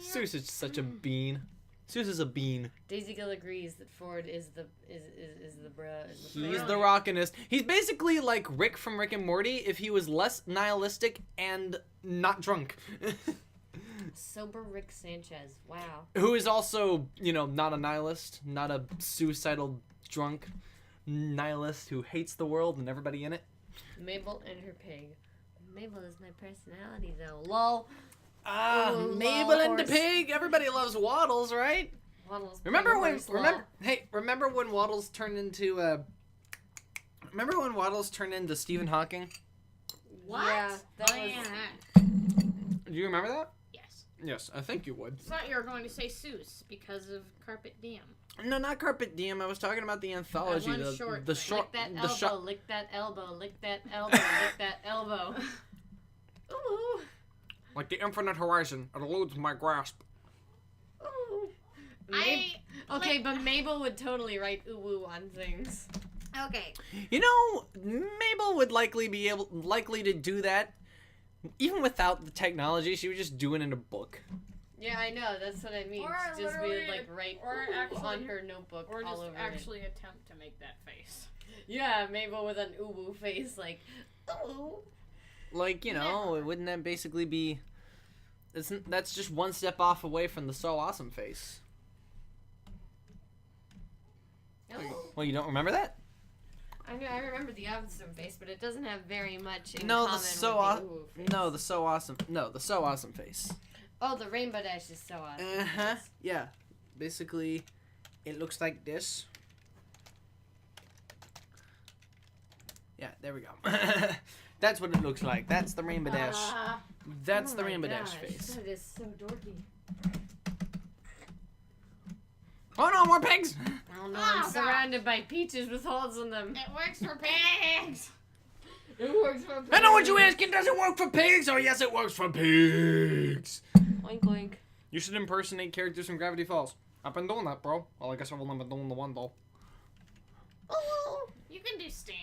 Seuss is such a bean. Seuss is a bean. Daisy Gill agrees that Ford is the bruh. Is the He's bruh. the rockinest. He's basically like Rick from Rick and Morty if he was less nihilistic and not drunk. Sober Rick Sanchez. Wow. Who is also, you know, not a nihilist, not a suicidal drunk nihilist who hates the world and everybody in it. Mabel and her pig. Mabel is my personality though. Lol. Ah, Ooh, Mabel lol, and the horse. pig. Everybody loves Waddles, right? Waddles, Remember pig, when? horse, Remember when Waddles turned into Remember when Waddles turned into Stephen Hawking? What? Yeah, that Oh, was- yeah. Do you remember that? Yes. Yes, I think you would. Thought you were going to say Seuss because of Carpet Diem. No, not Carpet Diem. I was talking about the anthology. one The short the thing. short. Lick that the elbow, short. lick that elbow, lick that elbow, lick that elbow. Ooh, Like the infinite horizon, it eludes my grasp. ooh. I Okay, but Mabel would totally write ooh woo on things. okay. You know, Mabel would likely to do that, even without the technology. She would just do it in a book. Yeah, I know. That's what I mean. Or She'd just be literally- like write or ooh actually- on her notebook Or all just over actually attempt to make that face. it. Yeah, Mabel with an ooh woo face, like ooh. Like, you know, wouldn't that basically be? That's just one step off away from the so awesome face. Well, you don't remember that? I remember the awesome face, but it doesn't have very much in No, common the so with awesome. the ooh face. No, the so awesome. No, the so awesome face. Oh, the rainbow dash is so awesome. Uh huh. Yeah. Basically, it looks like this. Yeah, there we go. That's what it looks like. That's the rainbow dash. That's the Oh my rainbow gosh, dash face. That is so dorky. Oh no, more pigs! Oh no, Oh, I'm God. surrounded by peaches with holes in them. It works for pigs. It works for I know what you asking. Does it work for pigs? Oh yes, it works for pigs. Oink oink. You should impersonate characters from Gravity Falls. I've been doing that, bro. Well, I guess I've only been doing the one though. Oh, you can do Stan.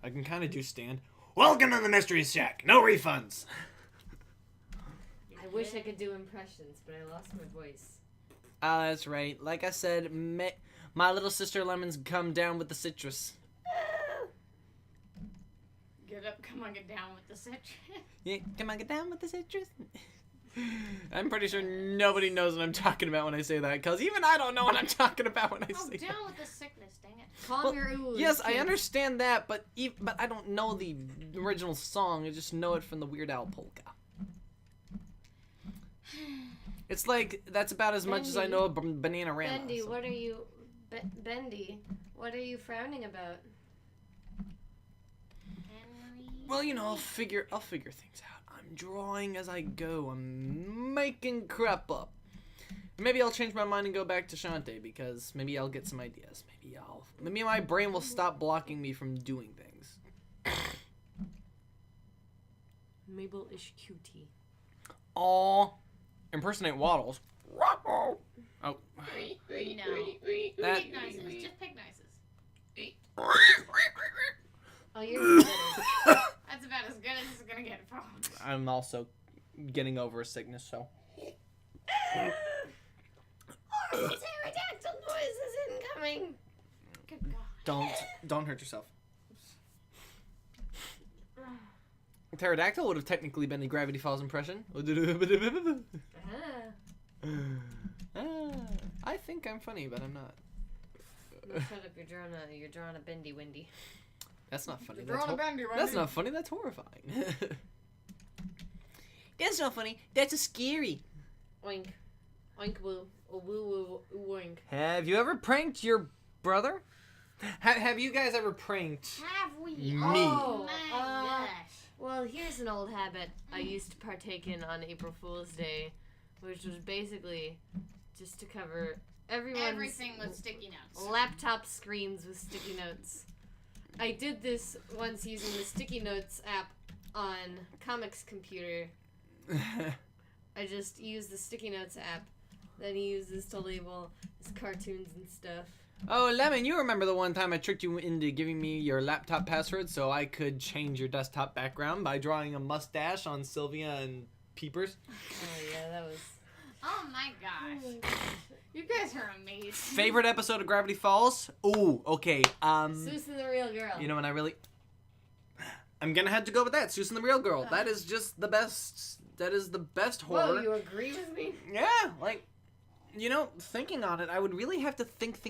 I can kind of do stand. Welcome to the Mystery Shack. No refunds. I wish I could do impressions, but I lost my voice. Ah, that's right. Like I said, my little sister Lemon's come down with the citrus. Get up, come on, get down with the citrus. Yeah, come on, get down with the citrus. I'm pretty sure nobody knows what I'm talking about when I say that, because even I don't know what I'm talking about when I Oh, say that. down with the sickness, dang it. Calm Well, your oohs. Yes, I kids. understand that, but I don't know the original song. I just know it from the Weird Al polka. It's like that's about as much as I know of Bananarama. Bendy, so- what are you... Bendy, what are you frowning about? Well, you know, I'll figure things out. I'm drawing as I go. I'm making crap up. Maybe I'll change my mind and go back to Shantae because maybe I'll get some ideas. Maybe my brain will stop blocking me from doing things. Mabel-ish cutie. Aw. Impersonate Waddles. Oh. No. That- Pig noises. Just pig noises. Oh, you're better. That's about as good as it's gonna get, folks. I'm also getting over a sickness, so. Pterodactyl noises incoming. Good God. Don't hurt yourself. Pterodactyl would have technically been a Gravity Falls impression. I think I'm funny, but I'm not. Shut up! You're drawing a bendy windy. That's not funny. You're drawing a bendy, That's not funny. That's horrifying. That's not funny. That's scary. Oink, oink, woo, woo, woo, oink. Have you ever pranked your brother? Have you guys ever pranked? Have we? Me. Oh, my Oh, gosh. Well, here's an old habit I used to partake in on April Fool's Day, which was basically just to cover everyone's Everything with sticky notes. laptop screens with sticky notes. I did this once using the sticky notes app on Comic's computer. I just used the sticky notes app. Then he used this to label his cartoons and stuff. Oh, Lemon, you remember the one time I tricked you into giving me your laptop password so I could change your desktop background by drawing a mustache on Sylvia and Peepers? Oh yeah, that was. Oh my gosh. You guys are amazing. Favorite episode of Gravity Falls? Ooh, okay. Susan the Real Girl. You know when I'm gonna have to go with that. Susan the Real Girl. That is just the best. That is the best horror. Whoa, you agree with me? Yeah, like, you know, thinking on it, I would really have to think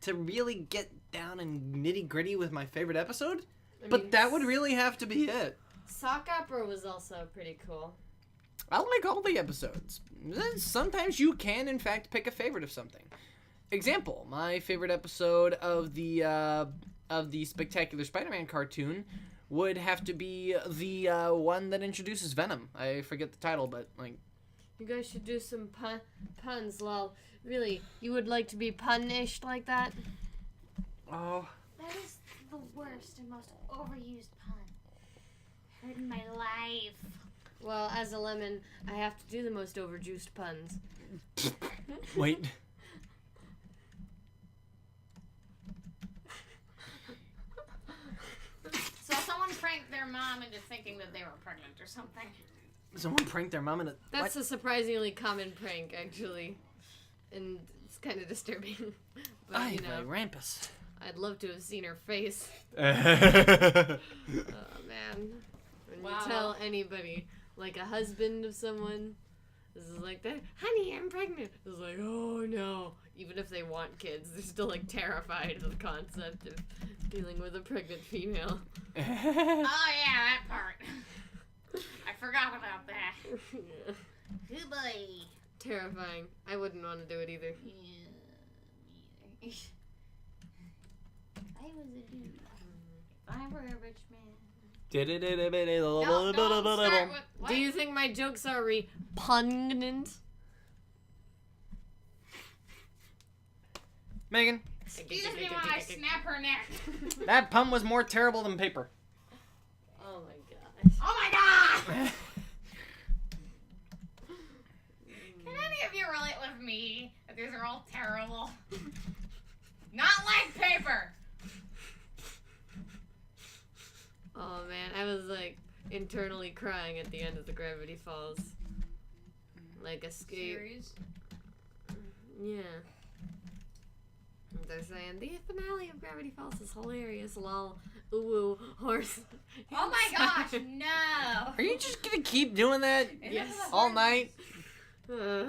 to really get down and nitty gritty with my favorite episode. But that would really have to be it. Sock Opera was also pretty cool. I like all the episodes. Sometimes you can, in fact, pick a favorite of something. Example, my favorite episode of the Spectacular Spider-Man cartoon would have to be the one that introduces Venom. I forget the title, but, like... You guys should do some puns, lol. Really, you would like to be punished like that? Oh... That is the worst and most overused pun. Heard in my life. Well, as a lemon, I have to do the most overjuiced puns. Wait. So someone pranked their mom into thinking that they were pregnant or something. Someone pranked their mom in a... That's a surprisingly common prank, actually. And it's kind of disturbing. But, you know, Rampus. I'd love to have seen her face. Oh, man. When you tell anybody, like a husband of someone, this is like, that, honey, I'm pregnant. It's like, oh, no. Even if they want kids, they're still, like, terrified of the concept of dealing with a pregnant female. Oh, yeah, that part. I forgot about that. Yeah. Good boy. Terrifying. I wouldn't want to do it either. Yeah, me either. I was a dude. If I were a rich man. No, don't start with, what? Do you think my jokes are repugnant? Megan, Excuse me while I snap her neck. that pun was more terrible than paper. Oh my gosh. Oh my god! Can any of you relate with me that these are all terrible? Not like paper! Oh man, I was like internally crying at the end of the Gravity Falls. Like escape. Series? Yeah. They're saying the finale of Gravity Falls is hilarious, lol. Ooh, horse. Oh my gosh, no! Are you just gonna keep doing that Yes. all night? Uh,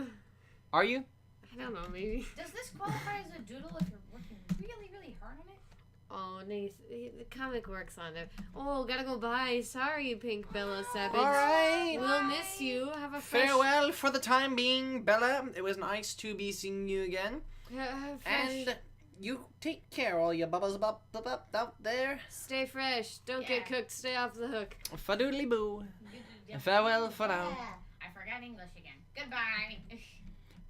Are you? I don't know, maybe. Does this qualify as a doodle if you're working really, really hard on it? Oh, nice. The comic works on it. Oh, gotta go bye. Sorry, Pink Bella Savage. All right. We'll miss you. Have a fresh... Farewell for the time being, Bella. It was nice to be seeing you again. Have fresh... And you take care, all you bubbles out there. Stay fresh. Don't get cooked. Stay off the hook. Fadoodly boo. Farewell for now. I forgot English again. Goodbye.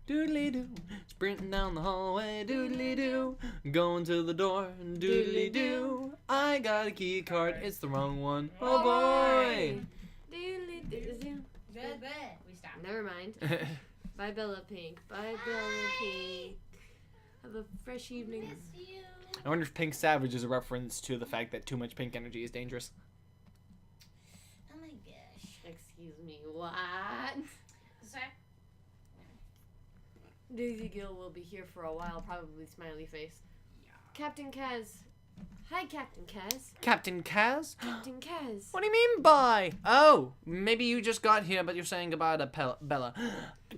Doodly doo. Sprinting down the hallway. Doodly doo. Going to the door. Doodly doo. I got a key card. It's the wrong one. Oh boy. Doodly We stopped. Never mind. Bye, Bella Pink. Bye, Bella Pink. Have a fresh evening. Miss you. I wonder if Pink Savage is a reference to the fact that too much pink energy is dangerous. Oh my gosh. Excuse me, what? Sorry. Daisy Gill will be here for a while, probably smiley face. Captain Kaz. Hi, Captain Kaz. Captain Kaz? Captain Kaz. What do you mean by? Oh, maybe you just got here, but you're saying goodbye to Bella.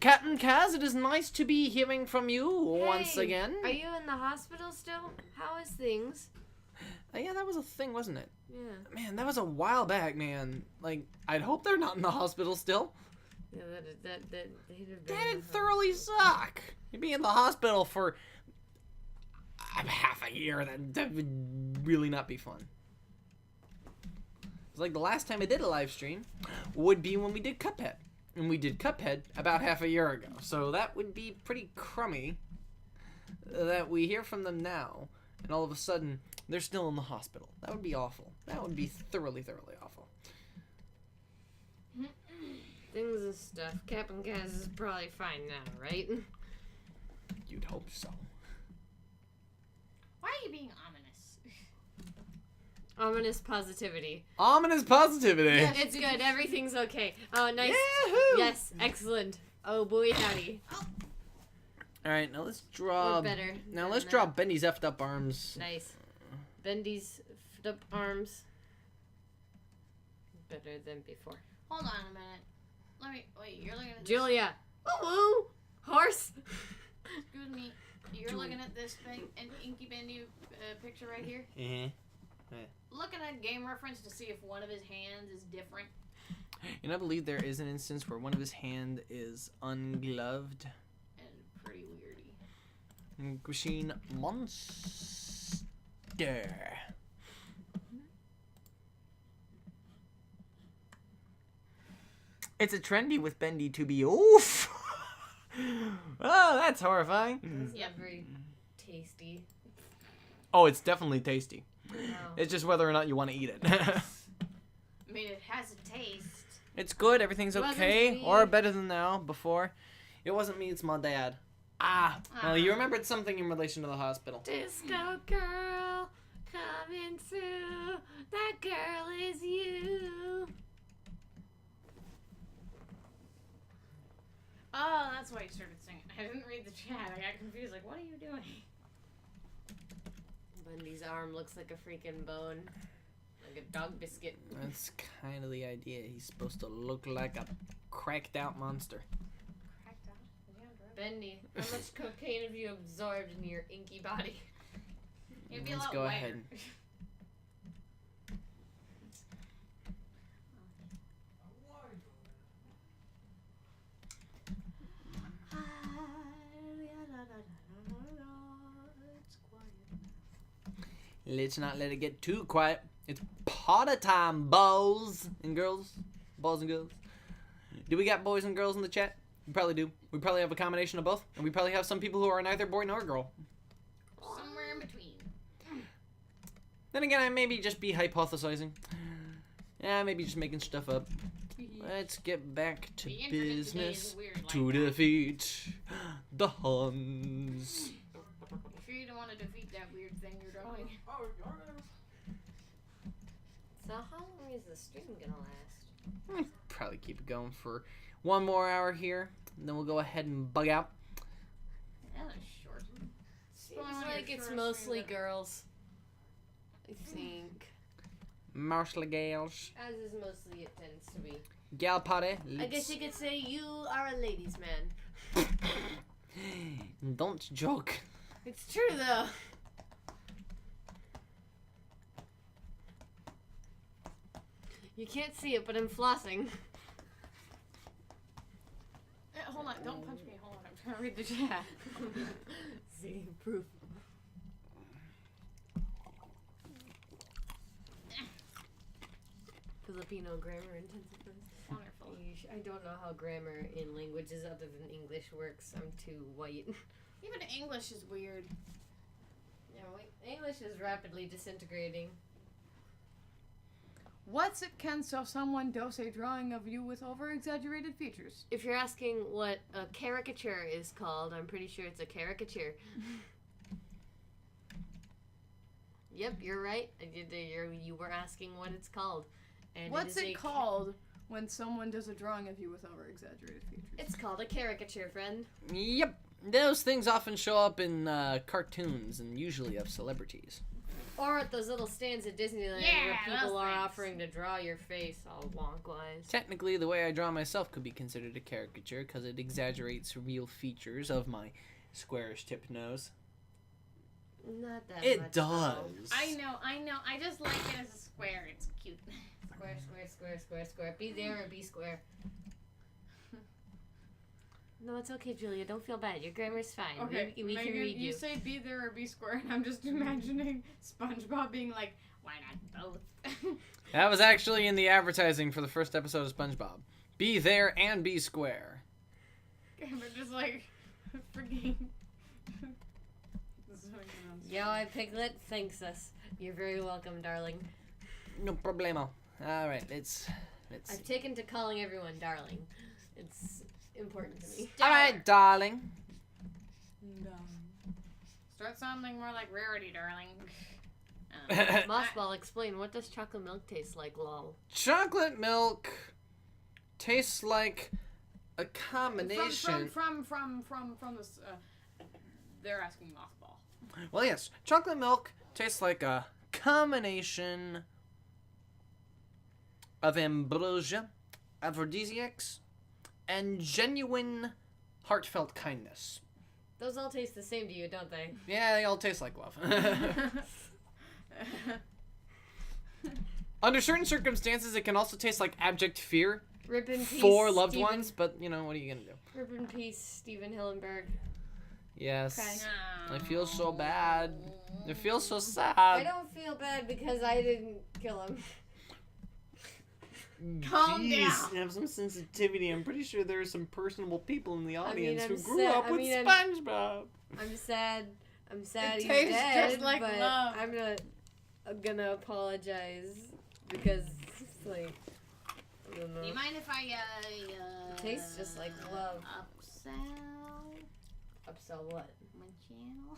Captain Kaz, it is nice to be hearing from you once Hey, again. Are you in the hospital still? How is things? Yeah, that was a thing, wasn't it? Yeah. Man, that was a while back, man. Like, I'd hope they're not in the hospital still. Yeah, they'd have been. That'd thoroughly suck. You'd be in the hospital for half a year. That would really not be fun. It's like the last time I did a live stream would be when we did Cuphead. And we did Cuphead about half a year ago. So that would be pretty crummy that we hear from them now and all of a sudden they're still in the hospital. That would be awful. That would be thoroughly, thoroughly awful. Things and stuff. Captain Kaz is probably fine now, right? You'd hope so. Why are you being ominous? Ominous positivity. Ominous positivity. Yeah, it's good. Everything's okay. Oh, nice. Yahoo! Yes, excellent. Oh, boy, howdy. All right, now let's draw. Or better. Now than let's that. draw Bendy's effed up arms. Nice. Bendy's f***ed up arms. Better than before. Hold on a minute. Let me. Wait, you're looking at this. Julia. Woo-woo. Horse. Excuse me. You're looking at this big Inky Bendy picture right here? Uh-huh. Look at a game reference to see if one of his hands is different. And I believe there is an instance where one of his hand is ungloved. And pretty weirdy. Machine monster. It's a trendy with Bendy to be oof. Oh, that's horrifying. It's not very tasty. Oh, it's definitely tasty. Wow. It's just whether or not you want to eat it. I mean, it has a taste. It's good. Everything's It wasn't okay, me. or better than now. Before, it wasn't me. It's my dad. Ah, well, you Ah. remembered something in relation to the hospital. Disco girl coming through. That girl is you. Oh, that's why you started singing. I didn't read the chat. I got confused. Like, what are you doing? Bundy's arm looks like a freaking bone. Like a dog biscuit. That's kind of the idea. He's supposed to look like a cracked out monster. Cracked out. Is he on drugs? Bendy, how much cocaine have you absorbed in your inky body? It'd be a Let's lot go whiter. ahead. It's quiet. Let's not let it get too quiet. It's party time, boys and girls. Boys and girls. Do we got boys and girls in the chat? We probably do. We probably have a combination of both. And we probably have some people who are neither boy nor girl. Somewhere in between. Then again, I maybe just be hypothesizing. Yeah, maybe just making stuff up. Let's get back to The internet today is business. weird like To that. defeat the Huns. If you don't want to defeat that weird thing you're drawing. So how long is the stream gonna last? Probably keep it going for one more hour here. And then we'll go ahead and bug out. That was short. Seems Well, I wonder like if it's you're mostly streaming. girls. I think. Marshall gals. As is mostly it tends to be. Gal party. I guess you could say you are a ladies' man. Don't joke. It's true though. You can't see it, but I'm flossing. Hold on, don't punch me. Hold on, I'm trying to read the chat. See, proof. Filipino grammar intensive. Wonderful. I don't know how grammar in languages other than English works. I'm too white. Even English is weird. Yeah, English is rapidly disintegrating. What's it can so someone does a drawing of you with over-exaggerated features? If you're asking what a caricature is called, I'm pretty sure it's a caricature. Yep, you're right. You were asking what it's called. And What's it called when someone does a drawing of you with over-exaggerated features? It's called a caricature, friend. Yep. Those things often show up in cartoons and usually of celebrities. Or at those little stands at Disneyland Yeah, where people those are things. offering to draw your face all wonk-wise. Technically, the way I draw myself could be considered a caricature because it exaggerates real features of my squarish tipped nose. Not that It much. does. I know. I just like it as a square. It's cute. Square, square, square, square, square. Be there or be square. No, it's okay, Julia. Don't feel bad. Your grammar's fine. Okay, we Megan, can read you. you say be there or be square, and I'm just imagining SpongeBob being like, Why not both? That was actually in the advertising for the first episode of SpongeBob. Be there and be square. but just like, freaking. Yo, Piglet thanks us. You're very welcome, darling. No problemo. All right, let's I've taken to calling everyone darling. It's important to me. All right, darling. Start sounding more like Rarity, darling. Mossball, explain, what does chocolate milk taste like, lol? Chocolate milk tastes like a combination. From this. They're asking Mothball. Well, yes, chocolate milk tastes like a combination of ambrosia, aphrodisiacs, and genuine heartfelt kindness. Those all taste the same to you, don't they? Yeah, they all taste like love. Under certain circumstances, it can also taste like abject fear Rip in peace, for loved Stephen, ones, but, you know, what are you gonna do? Rip in peace, Stephen Hillenberg. Yes. Okay. I feel so bad. It feels so I sad. don't feel bad because I didn't kill him. Calm Jeez, down. have some sensitivity. I'm pretty sure there are some personable people in the audience I'm who grew sad- up I with mean, SpongeBob. I'm sad It he's tastes dead, just like but love. I'm gonna apologize because, like, I don't know. Do you mind if I It tastes just like love. Upsell what? my channel?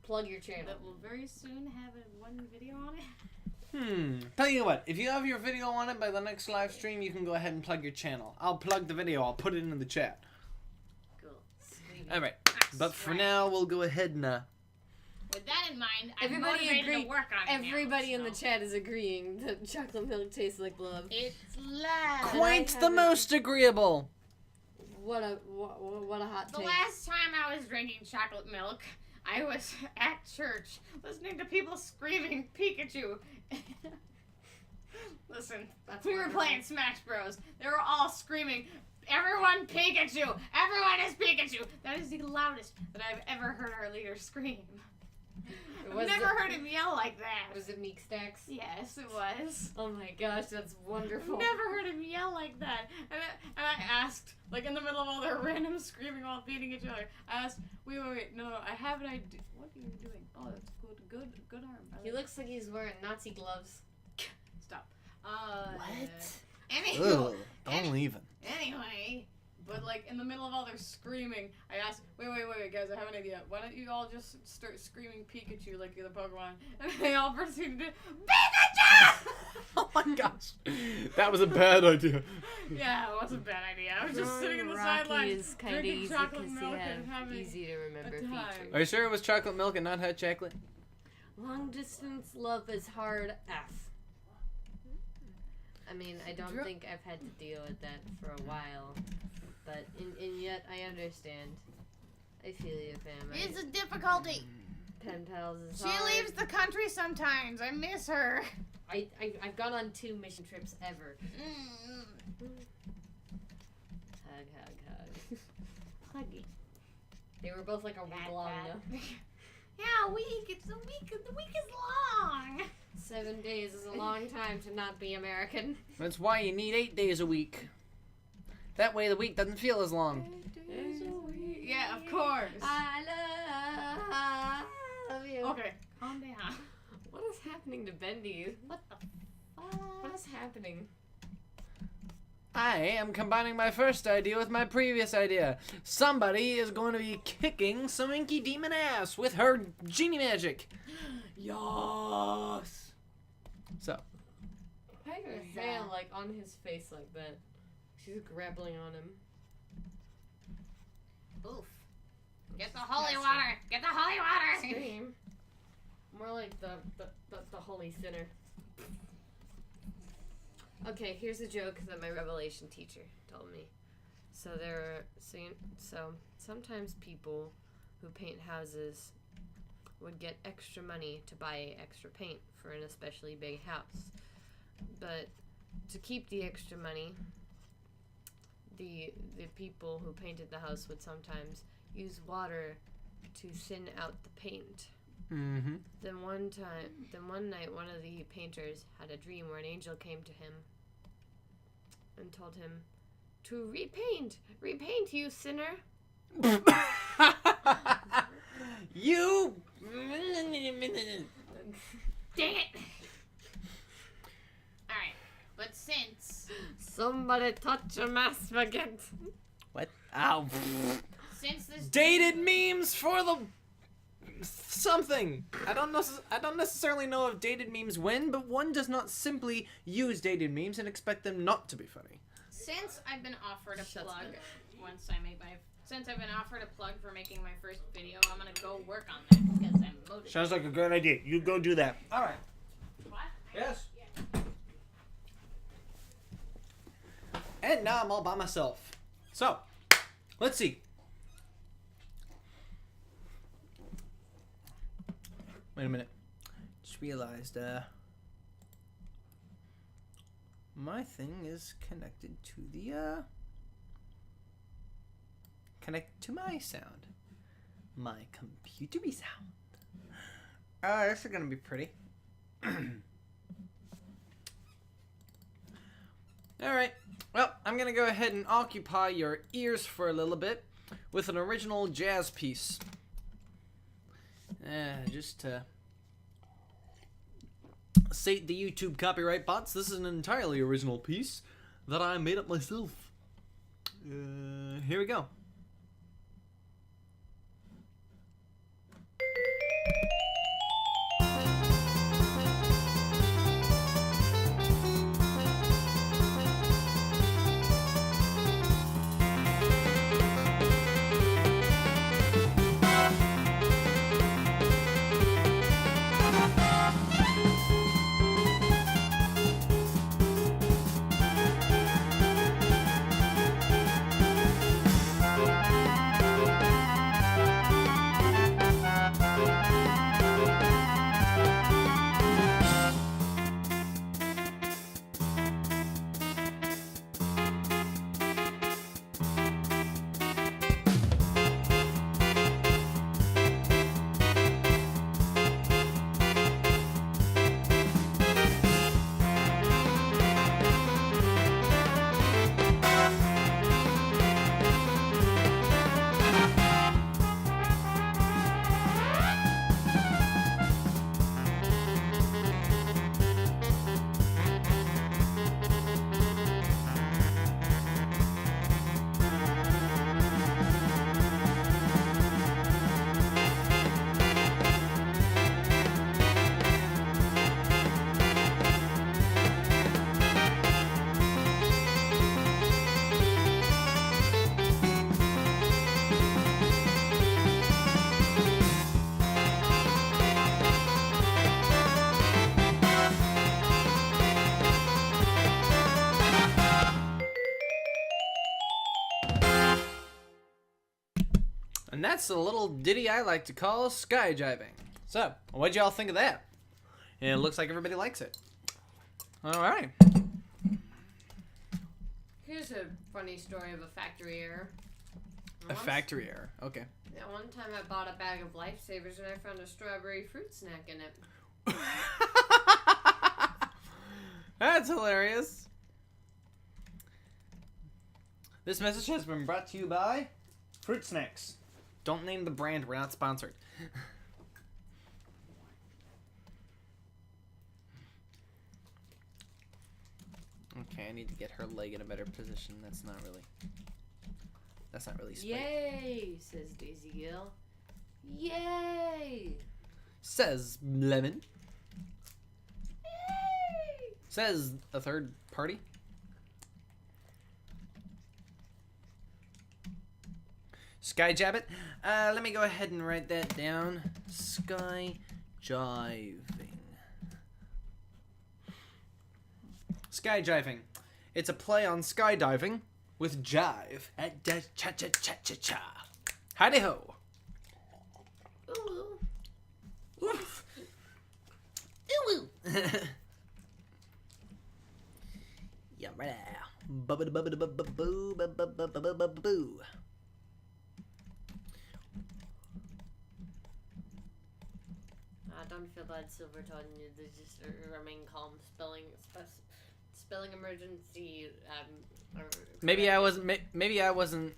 Plug your channel. That will very soon have one video on it. Tell you what, if you have your video on it by the next live stream, you can go ahead and plug your channel. I'll plug the video. I'll put it in the chat. Cool. All right. But for now, we'll go ahead and With that in mind, I'm Everybody motivated agree- to work on it now, Everybody in the so. chat is agreeing that chocolate milk tastes like love. It's love. quite the haven't- most agreeable. What a hot The take. last time I was drinking chocolate milk, I was at church listening to people screaming Pikachu. Listen, That's we were wonderful. playing Smash Bros. They were all screaming, "Everyone Pikachu! Everyone is Pikachu!" That is the loudest that I've ever heard our leader scream. I've Was never it- heard him yell like that. Was it Meek Stacks? Yes, it was. Oh my gosh, that's I've wonderful. never heard him yell like that. And I asked, like in the middle of all their random screaming while beating each other, I asked, wait, no, I have an idea. What are you doing? Oh, that's good arm. I He like looks like he's wearing Nazi gloves. it. Stop. What? Anywho, Don't even. anyway, but like in the middle of all their screaming, I asked, wait, guys, I have an idea. Why don't you all just start screaming Pikachu like you're the Pokemon? And they all proceeded to Pikachu! Oh my gosh. That was a bad idea. Yeah, it was a bad idea. I was just sitting in the Rocky sidelines is kind of drinking easy chocolate because milk he and have having easy to remember a time. features. Are you sure it was chocolate milk and not hot chocolate? Long distance love is hard F. I mean, I don't think I've had to deal with that for a while, but and yet I understand. I feel you, fam. It's a difficulty. Pen pals is She hard. leaves the country sometimes. I miss her. I've gone on 2 mission trips ever. Mm. Hug. Huggy. They were both like a week long though. Yeah, a week. It's a week. The week is long. 7 days is a long time to not be American. That's why you need 8 days a week. That way the week doesn't feel as long. Yeah, of course. I love you. Okay, calm down. What is happening to Bendy? What the fuck? What is happening? I am combining my first idea with my previous idea. Somebody is going to be kicking some inky demon ass with her genie magic. Yes. So, Peg her hand like on his face like that. She's grappling on him. Oof. Get the holy water! Get the holy water! Scream. More like the holy sinner. Okay, here's a joke that my Revelation teacher told me. So sometimes people who paint houses would get extra money to buy extra paint for an especially big house. But to keep the extra money, the people who painted the house would sometimes use water to thin out the paint. mm-hmm. Then one night, one of the painters had a dream where an angel came to him and told him to repaint, you sinner. You. Dang it! Alright, but since Somebody touch a mass spaghetti. What? Ow. this Dated memes for the something. I don't necessarily know if dated memes win, but one does not simply use dated memes and expect them not to be funny. Since I've been offered a plug for making my first video, I'm gonna go work on that because I'm motivated. Sounds like a good idea. You go do that. All right. What? Yes. And now I'm all by myself. So, let's see. Wait a minute. Just realized, my thing is connected to the, connected to my sound. My computery sound. This is gonna be pretty. Alright, well, I'm gonna go ahead and occupy your ears for a little bit with an original jazz piece. Just to sate the YouTube copyright bots, this is an entirely original piece that I made up myself. Here we go. And that's a little ditty I like to call skyjiving. So, what'd y'all think of that? And it looks like everybody likes it. Alright. Here's a funny story of a factory error. A factory error. Okay. Yeah, one time I bought a bag of Lifesavers and I found a strawberry fruit snack in it. That's hilarious. This message has been brought to you by Fruit Snacks. Don't name the brand, we're not sponsored. Okay, I need to get her leg in a better position. That's not really straight. Yay, says Daisy Gill. Yay! Says Lemon. Yay! Says a third party. Skyjabbit. Let me go ahead and write that down. Skyjiving. Skyjiving. It's a play on skydiving with jive. Cha-cha-cha-cha-cha. Howdy ho. Ooh. Oof. Ooh. Yeah, right now. Boo. Don't feel bad, Silverton. There's just remain calm. Spelling emergency. Maybe I wasn't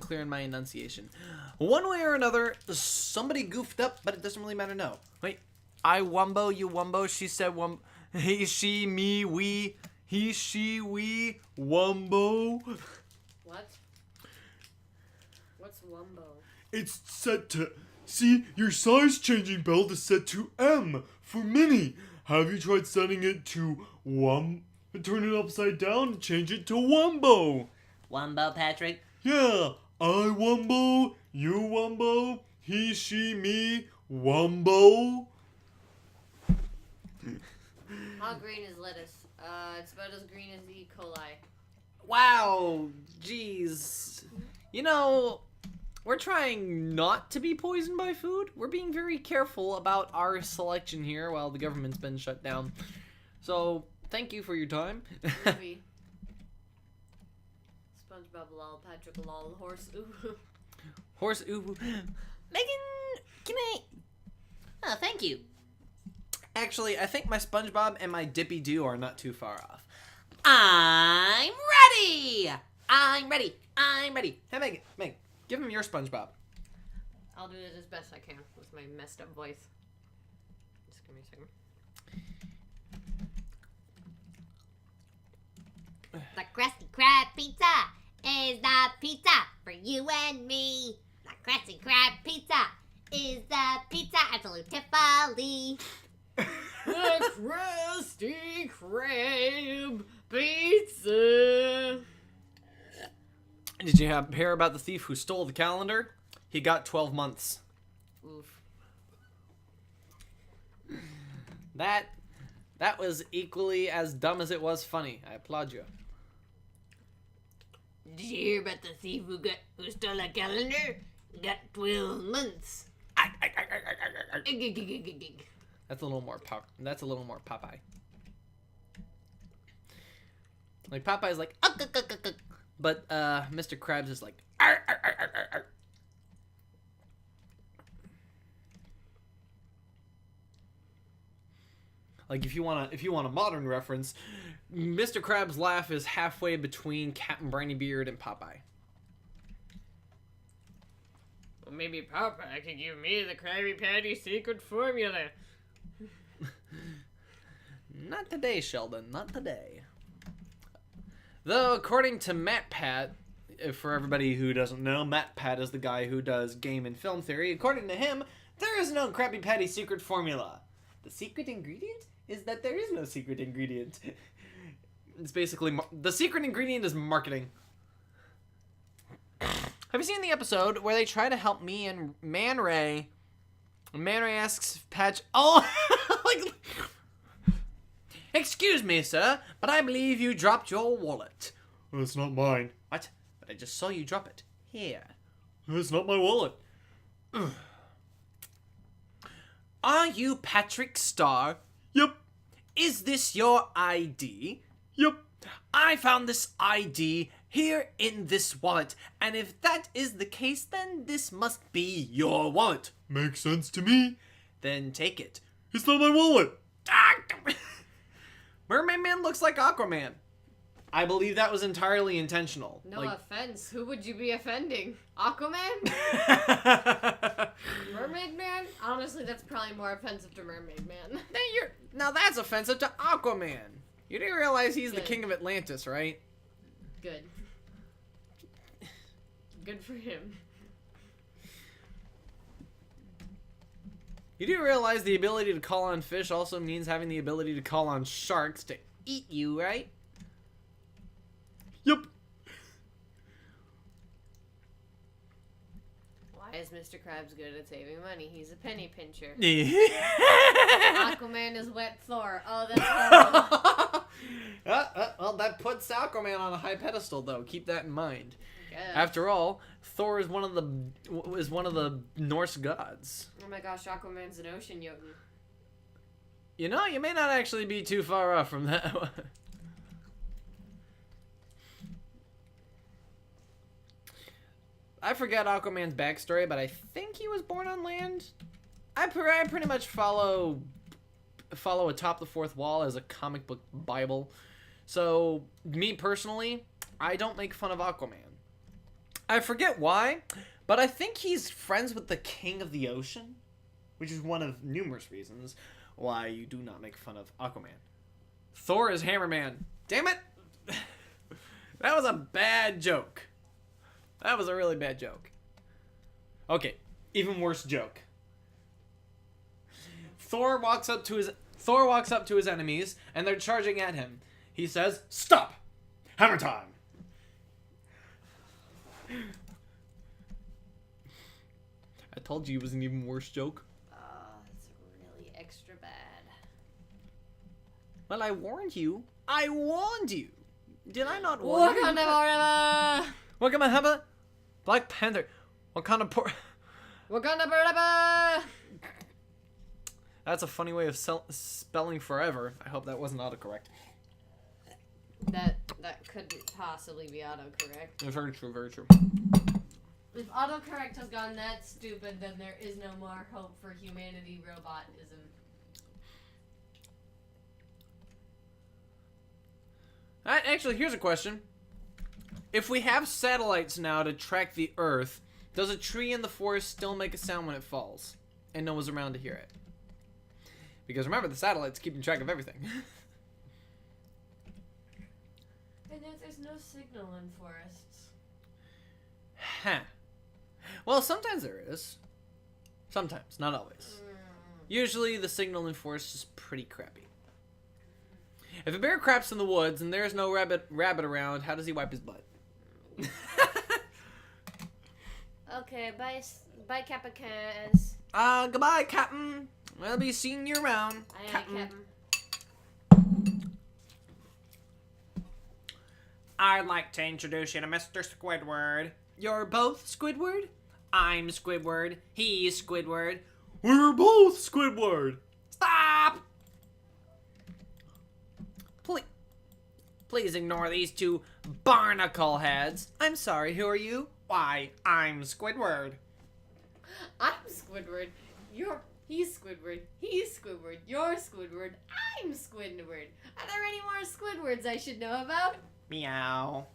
clear in my enunciation. One way or another, somebody goofed up, but it doesn't really matter. No. Wait. I wumbo, you wumbo. She said wum. He, she, me, we. He, she, we. Wumbo. What? What's wumbo? It's set to... See, your size changing belt is set to M for mini. Have you tried setting it to turn it upside down and change it to Wumbo? Wumbo, Patrick? Yeah, I Wumbo, you Wumbo, he, she, me, Wumbo. How green is lettuce? It's about as green as E. coli. Wow. Jeez. You know... We're trying not to be poisoned by food. We're being very careful about our selection here while the government's been shut down. So, thank you for your time. Movie. SpongeBob lol, Patrick lol, horse ooh. Horse ooh. Megan, can I... Oh, thank you. Actually, I think my SpongeBob and my Dippy Doo are not too far off. I'm ready! I'm ready. Hey, Meg, give him your SpongeBob. I'll do it as best I can with my messed up voice. Just give me a second. The Krusty Krab pizza is the pizza for you and me. The Krusty Krab pizza is the pizza absolutely. The Krusty Krab pizza. Did you hear about the thief who stole the calendar? He got 12 months. Oof. That was equally as dumb as it was funny. I applaud you. Did you hear about the thief who stole a calendar? Got 12 months. That's a little more Popeye. Like Popeye's like, but Mr. Krabs is like, arr, arr, arr, arr, arr. Like if you want a modern reference, Mr. Krabs' laugh is halfway between Captain Brainybeard and Popeye. Well, maybe Popeye could give me the Krabby Patty secret formula. Not today, Sheldon. Not today. Though, according to MatPat, for everybody who doesn't know, MatPat is the guy who does game and film theory. According to him, there is no Krabby Patty secret formula. The secret ingredient is that there is no secret ingredient. It's basically... the secret ingredient is marketing. Have you seen the episode where they try to help me and Man Ray? Man Ray asks Patch... Oh! Like... Excuse me, sir, but I believe you dropped your wallet. That's not mine. What? But I just saw you drop it. Here. That's not my wallet. Are you Patrick Starr? Yep. Is this your ID? Yep. I found this ID here in this wallet, and if that is the case, then this must be your wallet. Makes sense to me. Then take it. It's not my wallet. Mermaid Man looks like Aquaman. I believe that was entirely intentional. No offense. Who would you be offending? Aquaman? Mermaid Man? Honestly, that's probably more offensive to Mermaid Man. Now that's offensive to Aquaman. You do realize he's the Good. king of Atlantis, right? Good. Good for him. You do realize the ability to call on fish also means having the ability to call on sharks to eat you, right? Yep. Why is Mr. Krabs good at saving money? He's a penny pincher. Yeah. Aquaman is wet Thor. Oh, that's horrible. Well, that puts Aquaman on a high pedestal, though. Keep that in mind. Good. After all, Thor is one of the Norse gods. Oh my gosh, Aquaman's an ocean Jotun. You know, you may not actually be too far off from that one. I forget Aquaman's backstory, but I think he was born on land. I pretty much follow Atop the Fourth Wall as a comic book bible. So, me personally, I don't make fun of Aquaman. I forget why, but I think he's friends with the King of the Ocean, which is one of numerous reasons why you do not make fun of Aquaman. Thor is Hammerman. Damn it! That was a bad joke. That was a really bad joke. Okay, even worse joke. Thor walks up to his enemies, and they're charging at him. He says, "Stop! Hammer time!" I told you it was an even worse joke. It's really extra bad. Well, I warned you. I warned you. Did I not warn you? Wakanda forever! Wakanda forever. Black Panther. Wakanda Wakanda forever! That's a funny way of spelling forever. I hope that wasn't autocorrect. That couldn't possibly be autocorrect. Very true, very true. If autocorrect has gone that stupid, then there is no more hope for humanity robotism. Alright, actually, here's a question. If we have satellites now to track the Earth, does a tree in the forest still make a sound when it falls? And no one's around to hear it? Because remember, the satellite's keeping track of everything. And yet there's no signal in forests. Huh. Well, sometimes there is. Sometimes, not always. Usually, the signal in forests is pretty crappy. If a bear craps in the woods and there's no rabbit around, how does he wipe his butt? Okay, bye Capicans. Goodbye, Captain. We'll be seeing you around. Aye, Captain. Captain. I'd like to introduce you to Mr. Squidward. You're both Squidward? I'm Squidward. He's Squidward. We're both Squidward. Stop! Please ignore these two barnacle heads. I'm sorry, who are you? Why, I'm Squidward. I'm Squidward. He's Squidward. He's Squidward. You're Squidward. I'm Squidward. Are there any more Squidwards I should know about? Meow.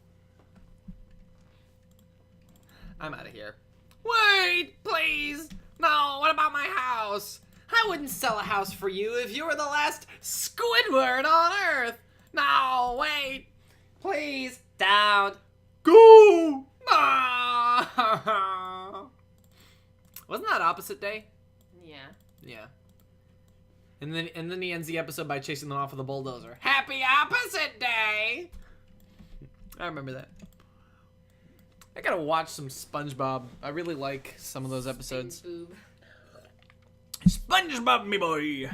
I'm out of here. Wait, please. No, what about my house? I wouldn't sell a house for you if you were the last Squidward on Earth. No, wait. Please, don't. Go! No. Wasn't that opposite day? Yeah. Yeah. And then he ends the episode by chasing them off with a bulldozer. Happy opposite day! I remember that. I gotta watch some SpongeBob. I really like some of those episodes. Big boob. SpongeBob, me boy!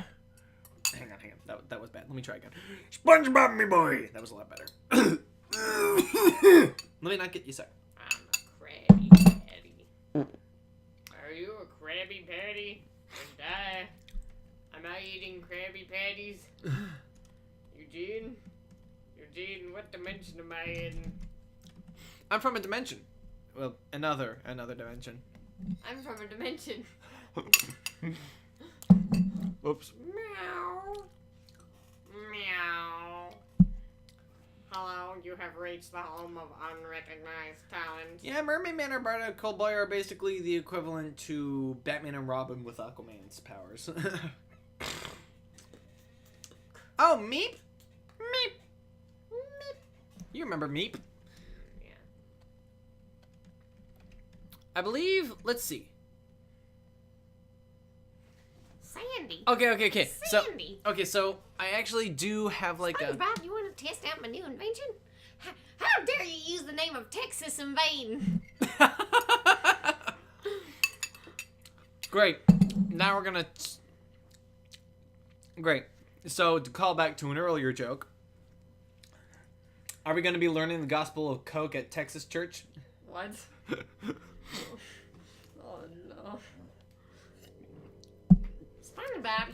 Hang on. That was bad. Let me try again. SpongeBob, me boy! That was a lot better. Let me not get you sick. I'm a Krabby Patty. Are you a Krabby Patty? Am I eating Krabby Patties? Eugene, what dimension am I in? I'm from a dimension. Well, another dimension. I'm from a dimension. Oops. Meow. Meow. Hello, you have reached the home of unrecognized talent. Yeah, Mermaid Man or Barda Coldboy are basically the equivalent to Batman and Robin with Aquaman's powers. Oh, Meep? Meep. Meep. You remember Meep? Yeah. I believe. Let's see. Sandy. Okay. Sandy. So I actually do have like a. SpongeBob, you want to test out my new invention? How dare you use the name of Texas in vain? Great. Now we're gonna. Great. So to call back to an earlier joke, are we gonna be learning the Gospel of Coke at Texas Church? What? Oh no. SpongeBob,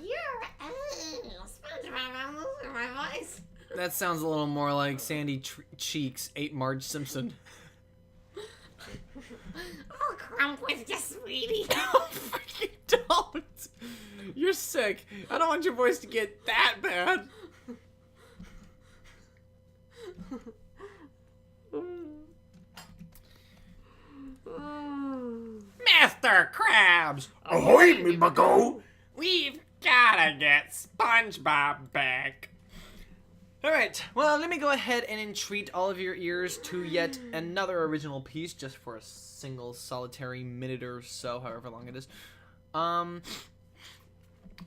SpongeBob, I'm losing my voice. That sounds a little more like Sandy Cheeks ate Marge Simpson. Oh, crump with you, sweetie. Oh, freaking don't! You're sick. I don't want your voice to get that bad. Master Krabs! Ahoy, me bucko! We've gotta get SpongeBob back. Alright, well, let me go ahead and entreat all of your ears to yet another original piece, just for a single solitary minute or so, however long it is.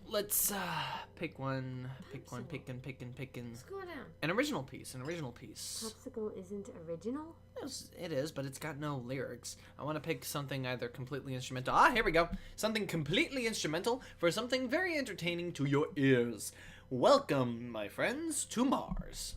Let's pick one. What's going on? An original piece. Popsicle isn't original? It is, but it's got no lyrics. I want to pick something either completely instrumental. Ah, here we go. Something completely instrumental for something very entertaining to your ears. Welcome, my friends, to Mars.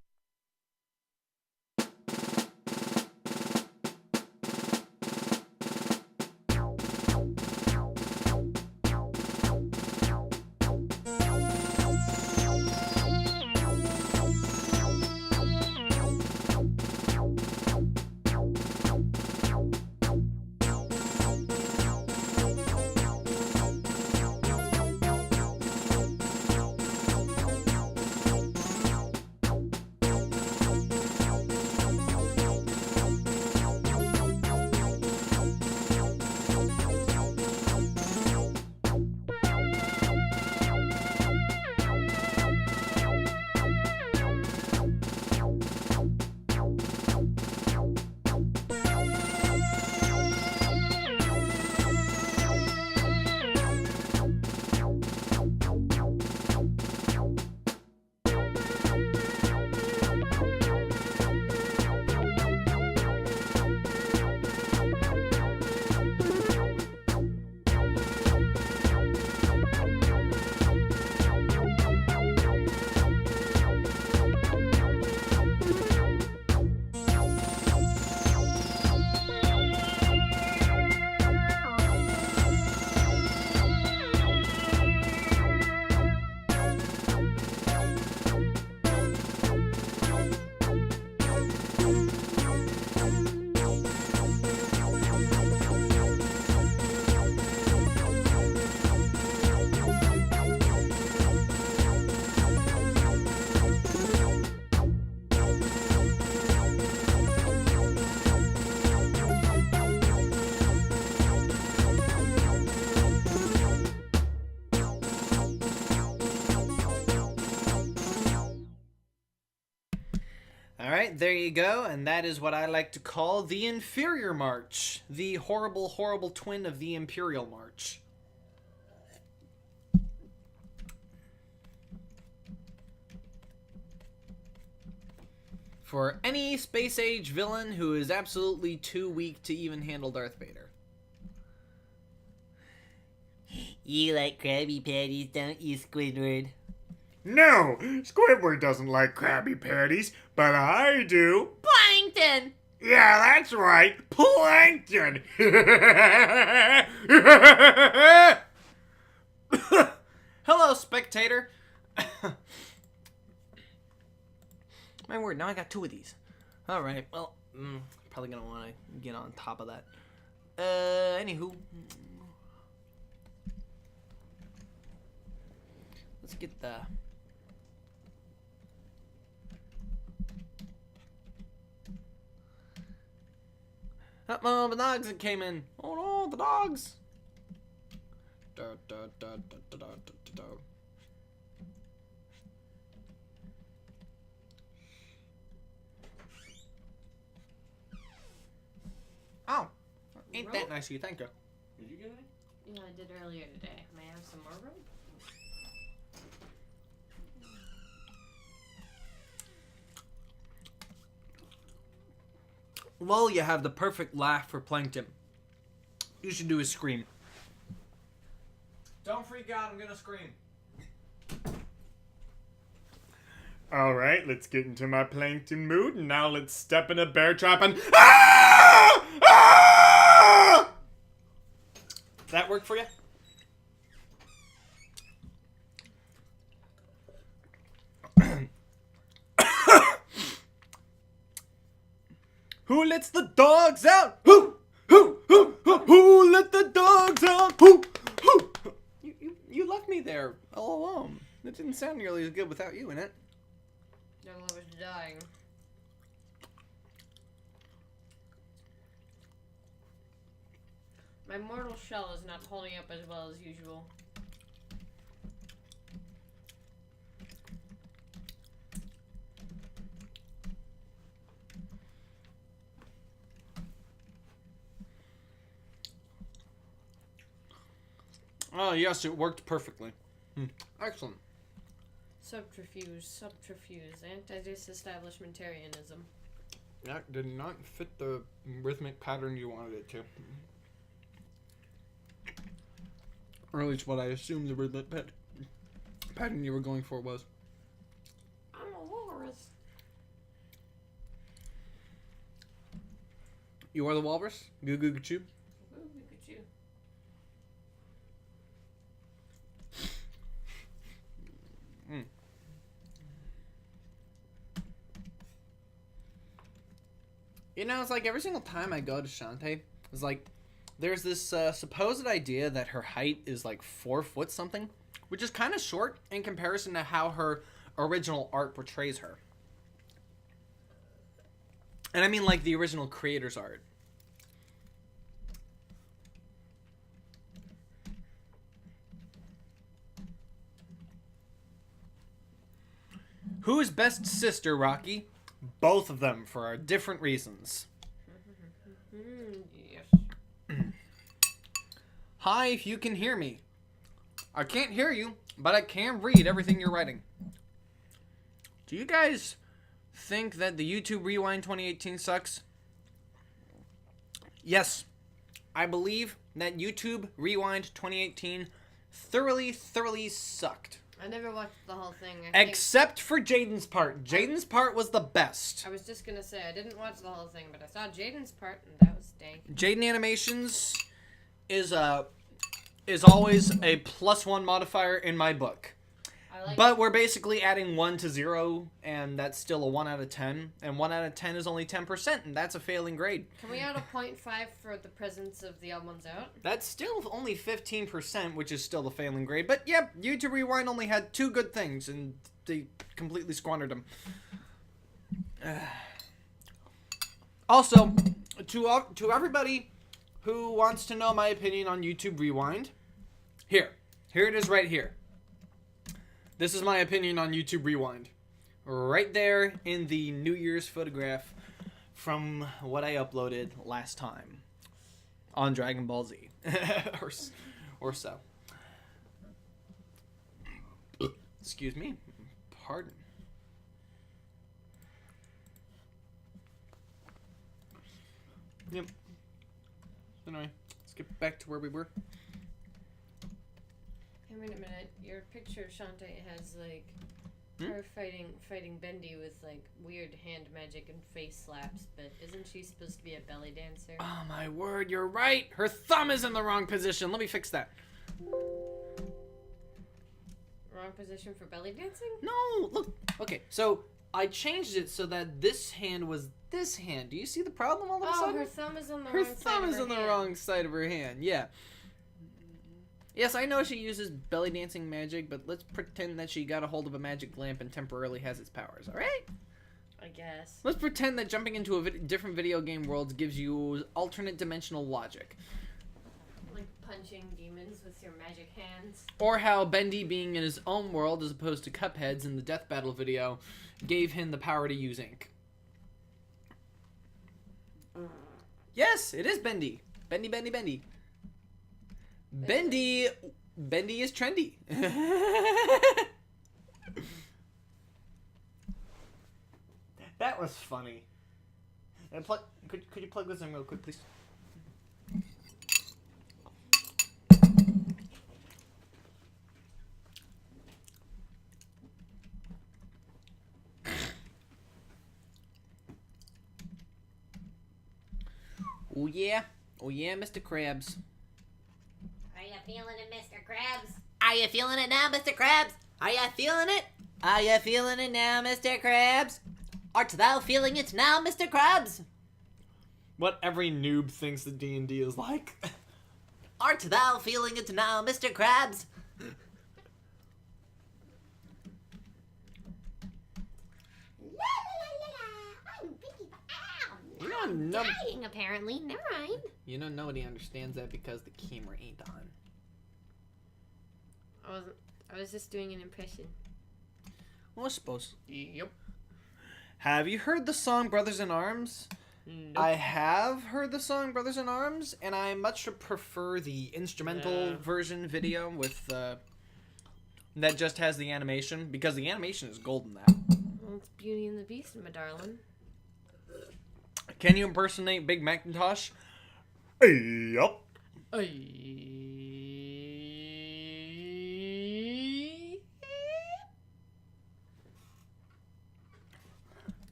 Alright, there you go, and that is what I like to call the Inferior March. The horrible, horrible twin of the Imperial March. For any space-age villain who is absolutely too weak to even handle Darth Vader. You like Krabby Patties, don't you, Squidward? No, Squidward doesn't like Krabby Patties, but I do. Plankton! Yeah, that's right, Plankton! Hello, spectator! My word, now I got 2 of these. Alright, well, probably gonna want to get on top of that. Anywho. Let's get the... Oh, the dogs that came in. Oh no, the dogs. Oh, ain't that nice of you? Thank you. Did you get any? Yeah, I did earlier today. May I have some more rope? Well, you have the perfect laugh for plankton. You should do a scream. Don't freak out, I'm gonna scream. Alright, let's get into my plankton mood, and now let's step in a bear trap and... Ah! Ah! That work for you? Who lets the dogs out? Who let the dogs out? Who? You left me there all alone. It didn't sound nearly as good without you in it. No one was dying. My mortal shell is not holding up as well as usual. Oh, yes, it worked perfectly. Excellent. Subterfuge, anti-disestablishmentarianism. That did not fit the rhythmic pattern you wanted it to. Or at least what I assumed the rhythmic pattern you were going for was. I'm a walrus. You are the walrus? Goo goo goo choo? Ooh, look at you. You know, it's like every single time I go to Shantae, it's like there's this supposed idea that her height is like 4 foot something, which is kind of short in comparison to how her original art portrays her. And I mean like the original creator's art. Who is best sister, Rocky? Both of them for our different reasons. Yes. Hi, if you can hear me. I can't hear you, but I can read everything you're writing. Do you guys think that the YouTube Rewind 2018 sucks? Yes. I believe that YouTube Rewind 2018 thoroughly sucked. I never watched the whole thing. I think Except for Jaden's part. Jaden's part was the best. I was just gonna say I didn't watch the whole thing, but I saw Jaden's part, and that was dank. Jaden Animations is always a +1 modifier in my book. I like. But we're basically adding 1 to 0, and that's still a 1 out of 10. And 1 out of 10 is only 10%, and that's a failing grade. Can we add a 0.5 for the presence of the odd ones out? That's still only 15%, which is still the failing grade. But yeah, YouTube Rewind only had 2 good things, and they completely squandered them. Also, to everybody who wants to know my opinion on YouTube Rewind, here it is right here. This is my opinion on YouTube Rewind. Right there in the New Year's photograph from what I uploaded last time on Dragon Ball Z. or so. Excuse me. Pardon. Yep. Anyway, let's get back to where we were. Hey, wait a minute. Your picture of Shantae has like her fighting Bendy with like weird hand magic and face slaps, but isn't she supposed to be a belly dancer? Oh my word, you're right. Her thumb is in the wrong position. Let me fix that. Wrong position for belly dancing? No, look. Okay, so I changed it so that this hand was this hand. Do you see the problem all of a sudden? Her thumb is on the Her wrong side thumb of is her on the hand. wrong side of her hand. Yeah. Yes, I know she uses belly dancing magic, but let's pretend that she got a hold of a magic lamp and temporarily has its powers, alright? I guess. Let's pretend that jumping into a different video game world gives you alternate dimensional logic. Like punching demons with your magic hands. Or how Bendy being in his own world as opposed to Cuphead's in the Death Battle video gave him the power to use ink. Yes, it is bendy. Bendy, bendy, bendy. Bendy is trendy. That was funny. And could you plug this in real quick, please? Oh yeah, Mr. Krabs. Are you feeling it, Mr. Krabs? Are you feeling it now, Mr. Krabs? Are you feeling it? Are you feeling it now, Mr. Krabs? Art thou feeling it now, Mr. Krabs? What every noob thinks that D&D is like. Art thou feeling it now, Mr. Krabs? La la la la la. I'm Pinkie Ow. You know, I'm no- dying, apparently. Never mind. You know, nobody understands that because the camera ain't on. I was just doing an impression. Well, I suppose. Yep. Have you heard the song Brothers in Arms? Nope. I have heard the song Brothers in Arms, and I much prefer the instrumental version video with that just has the animation, because the animation is gold in that. Well, it's Beauty and the Beast, my darling. Can you impersonate Big Macintosh? Yup.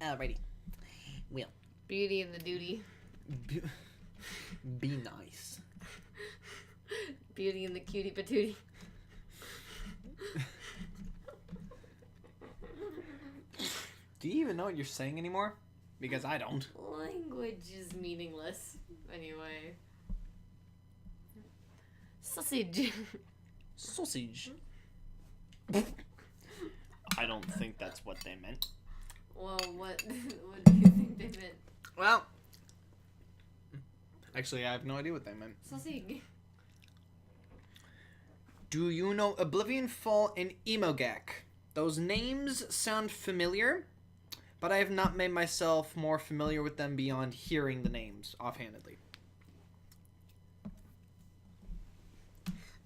Alrighty. Well, Beauty and the Duty. Be nice. Beauty and the Cutie Patootie. Do you even know what you're saying anymore? Because I don't. Language is meaningless. Anyway. Sausage. Sausage. I don't think that's what they meant. Well, what do you think they meant? Well, actually, I have no idea what they meant. Sausage. Do you know Oblivion Fall and Emogak? Those names sound familiar, but I have not made myself more familiar with them beyond hearing the names offhandedly.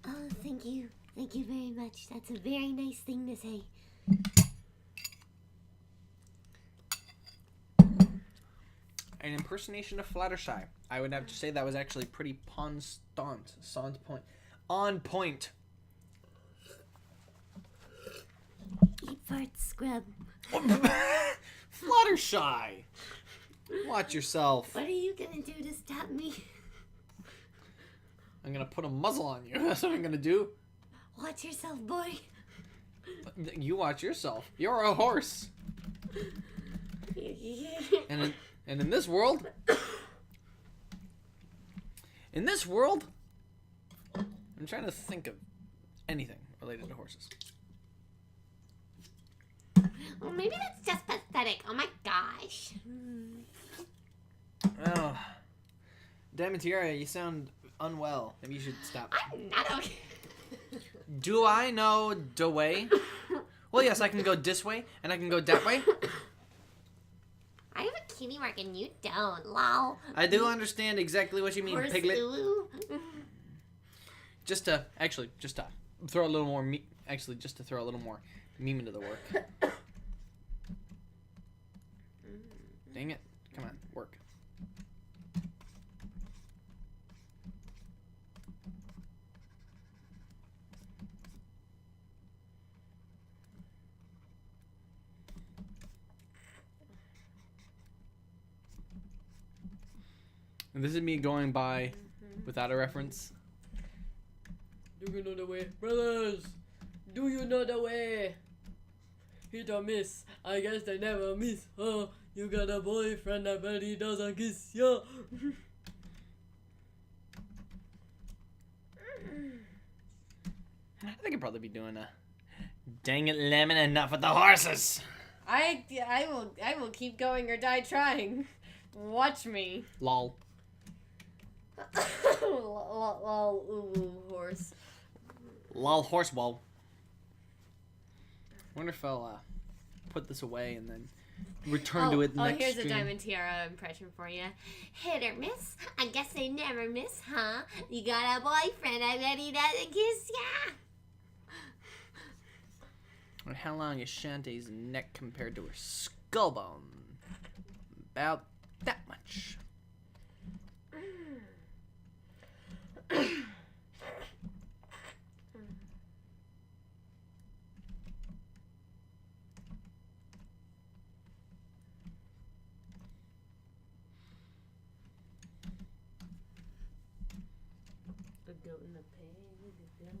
Oh, thank you. Thank you very much. That's a very nice thing to say. An impersonation of Fluttershy. I would have to say that was actually pretty on point. Eat fart scrub. Fluttershy! Watch yourself. What are you gonna do to stop me? I'm gonna put a muzzle on you. That's what I'm gonna do. Watch yourself, boy. You watch yourself. You're a horse. And in this world, I'm trying to think of anything related to horses. Well, maybe that's just pathetic. Oh my gosh. Oh, Demetria, you sound unwell. Maybe you should stop. I'm not okay. Do I know the way? Well, yes, I can go this way, and I can go that way. I have a cutie mark and you don't. Lol. I do understand exactly what you mean, Horse Piglet. ooh. Just to throw a little more meme into the work. Dang it. Come on, work. And this is me going by without a reference. Do you know the way? Brothers! Do you know the way? Hit or miss? I guess they never miss. Oh, you got a boyfriend, I bet he doesn't kiss ya. I think I'd probably be doing a dang it, Lemon, enough with the horses. I will keep going or die trying. Watch me. Lol. Lol, ooh, horse. Lol horse wall. Wonder if I'll put this away and then return to it next here's a stream. Diamond Tiara impression for you. Hit or miss? I guess they never miss, huh? You got a boyfriend, I bet he doesn't kiss ya. And how long is Shantae's neck compared to her skull bone? About that much. The goat in the pig, the goat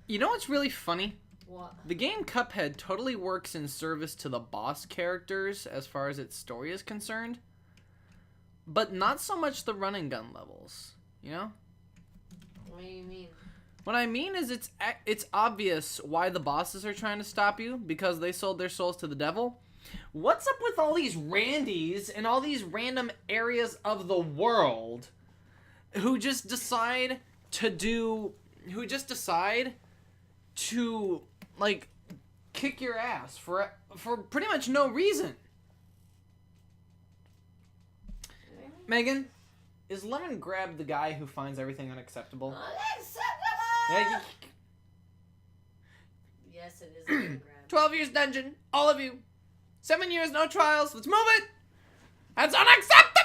You know what's really funny? What? The game Cuphead totally works in service to the boss characters as far as its story is concerned, but not so much the run and gun levels, you know? What do you mean? What I mean is it's obvious why the bosses are trying to stop you, because they sold their souls to the devil. What's up with all these Randys in all these random areas of the world who just decide to like kick your ass for pretty much no reason? Megan, is lemon grab the guy who finds everything unacceptable? Yeah, Yes, it is a good grab. 12 years dungeon, all of you. 7 years, no trials. Let's move it. That's unacceptable!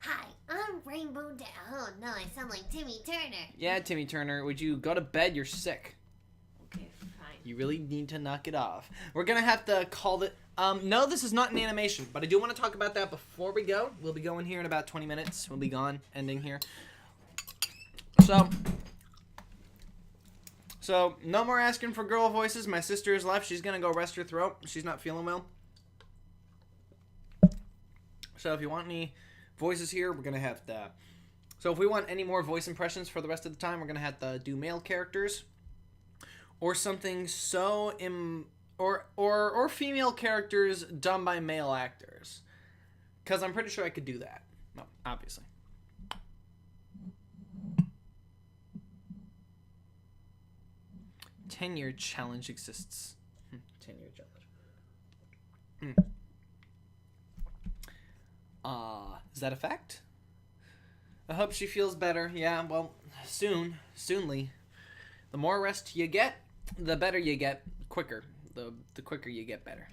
Hi, I'm Rainbow Dash. Oh no, I sound like Timmy Turner. Yeah, Timmy Turner, would you go to bed? You're sick. Okay, fine. You really need to knock it off. We're gonna have to call it. No, this is not an animation, but I do want to talk about that before we go. We'll be going here in about 20 minutes. We'll be gone, ending here. So no more asking for girl voices. My sister is left. She's gonna go rest her throat. She's not feeling well. So if you want any voices here, we're gonna have to. So if we want any more voice impressions for the rest of the time, we're gonna have to do male characters, or something so or female characters done by male actors, because I'm pretty sure I could do that. Well, obviously. Ten-year challenge exists. 10-year challenge. Is that a fact? I hope she feels better. Yeah, well, soonly. The more rest you get, the better you get. Quicker. The quicker you get better.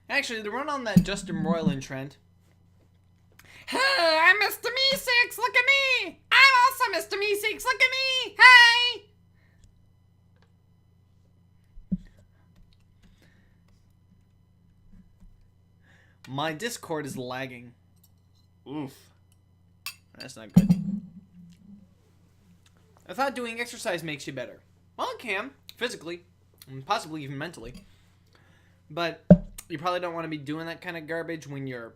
Actually, to run on that Justin Roiland trend. Hey, I'm Mr. Meeseeks, look at me! I'm also Mr. Meeseeks, look at me! Hey! My Discord is lagging. Oof. That's not good. I thought doing exercise makes you better. Well, it can, physically, and possibly even mentally. But you probably don't want to be doing that kind of garbage when you're,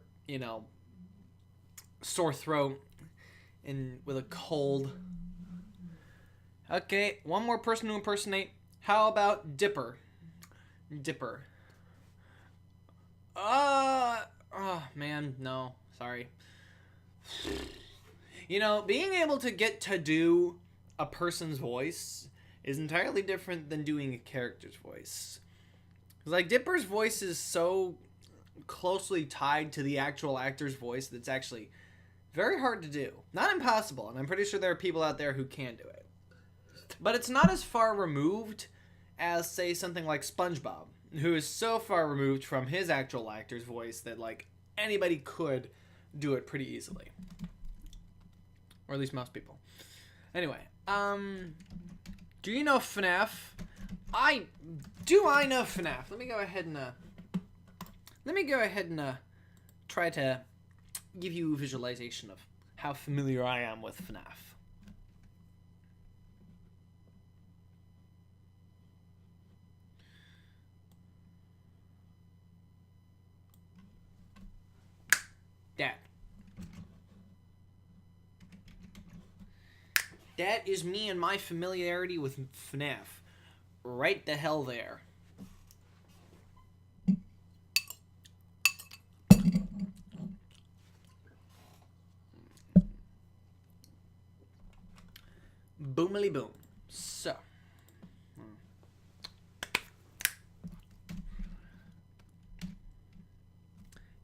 sore throat and with a cold. Okay, one more person to impersonate. How about Dipper? Dipper. Oh, man, no. Sorry. Being able to get to do a person's voice is entirely different than doing a character's voice. Like, Dipper's voice is so closely tied to the actual actor's voice that's actually very hard to do. Not impossible, and I'm pretty sure there are people out there who can do it. But it's not as far removed as, say, something like SpongeBob, who is so far removed from his actual actor's voice that, like, anybody could do it pretty easily. Or at least most people. Anyway, do you know FNAF? I know FNAF. Let me go ahead and try to give you a visualization of how familiar I am with FNAF. That is me and my familiarity with FNAF. Right the hell there. Boomily boom. So.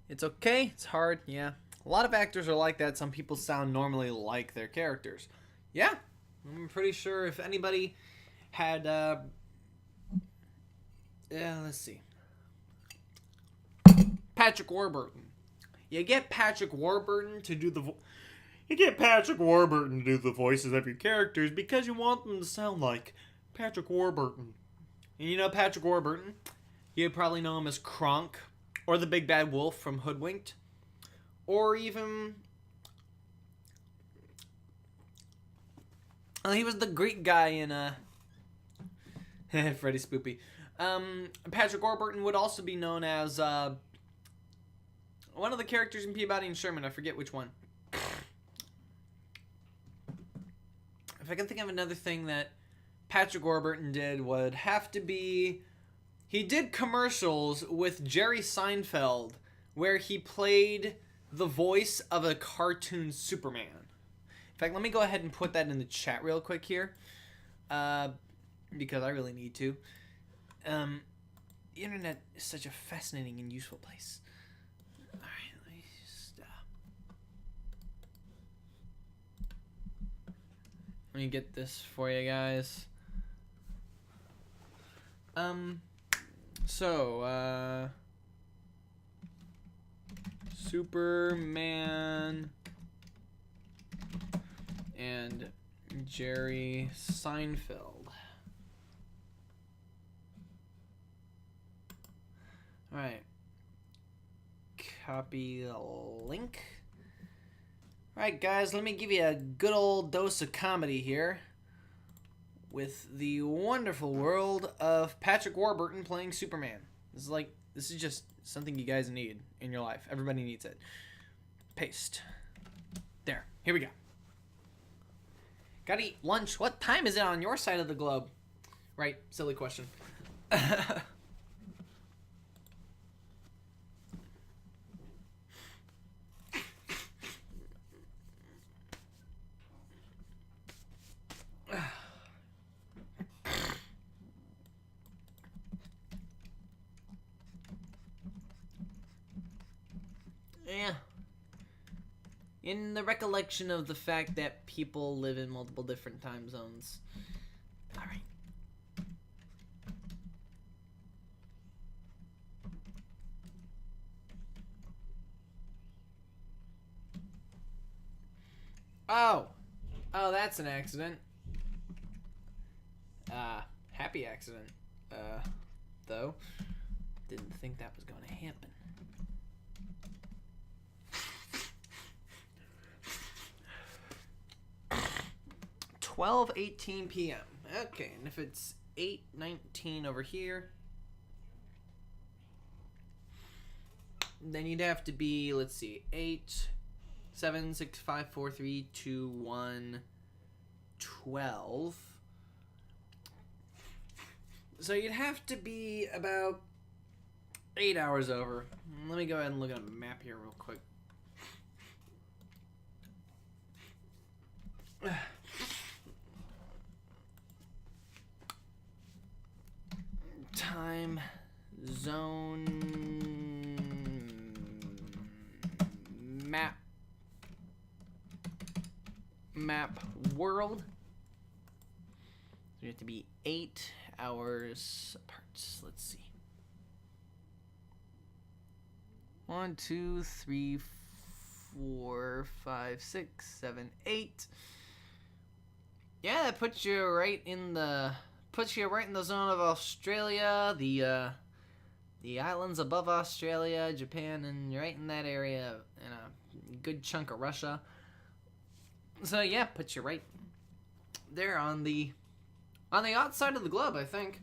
It's okay. It's hard. Yeah. A lot of actors are like that. Some people sound normally like their characters. Yeah. I'm pretty sure if anybody had, let's see. Patrick Warburton. You get Patrick Warburton to do the voices of your characters because you want them to sound like Patrick Warburton. And you know Patrick Warburton? You probably know him as Kronk, or the Big Bad Wolf from Hoodwinked, or even... he was the Greek guy in Freddy Spoopy. Patrick Warburton would also be known as one of the characters in Peabody and Sherman. I forget which one. If I can think of another thing that Patrick Warburton did, would have to be... He did commercials with Jerry Seinfeld where he played the voice of a cartoon Superman. In fact, let me go ahead and put that in the chat real quick here, because I really need to. The internet is such a fascinating and useful place. Alright, let me just... let me get this for you guys. Superman... and Jerry Seinfeld. Alright. Copy the link. Alright, guys, let me give you a good old dose of comedy here with the wonderful world of Patrick Warburton playing Superman. This is just something you guys need in your life. Everybody needs it. Paste. There. Here we go. Gotta eat lunch. What time is it on your side of the globe? Right, silly question. Yeah. In the recollection of the fact that people live in multiple different time zones. Alright. Oh, that's an accident. Happy accident. Though. Didn't think that was going to happen. 12:18 p.m. Okay, and if it's 8:19 over here, then you'd have to be, let's see, 8, 7, 6, 5, 4, 3, 2, 1, 12. So you'd have to be about 8 hours over. Let me go ahead and look at a map here real quick. Time zone map world. So you have to be 8 hours apart. Let's see. 1, 2, 3, 4, 5, 6, 7, 8. Yeah, that puts you right in the zone of Australia, the islands above Australia, Japan, and you're right in that area, and a good chunk of Russia. So yeah, puts you right there on the outside of the globe, I think.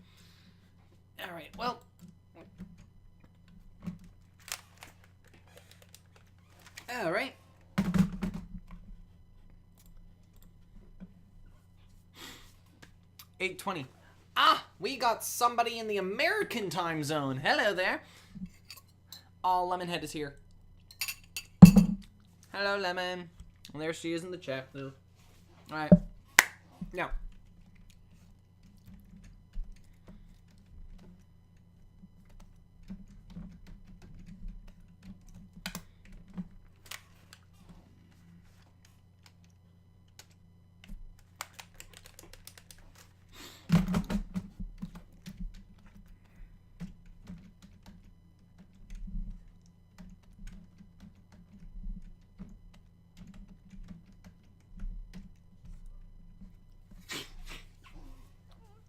All right, well. All right. $8:20. Ah, we got somebody in the American time zone. Hello there. Oh, Lemonhead is here. Hello, Lemon. Well, there she is in the chat, though. All right. Now.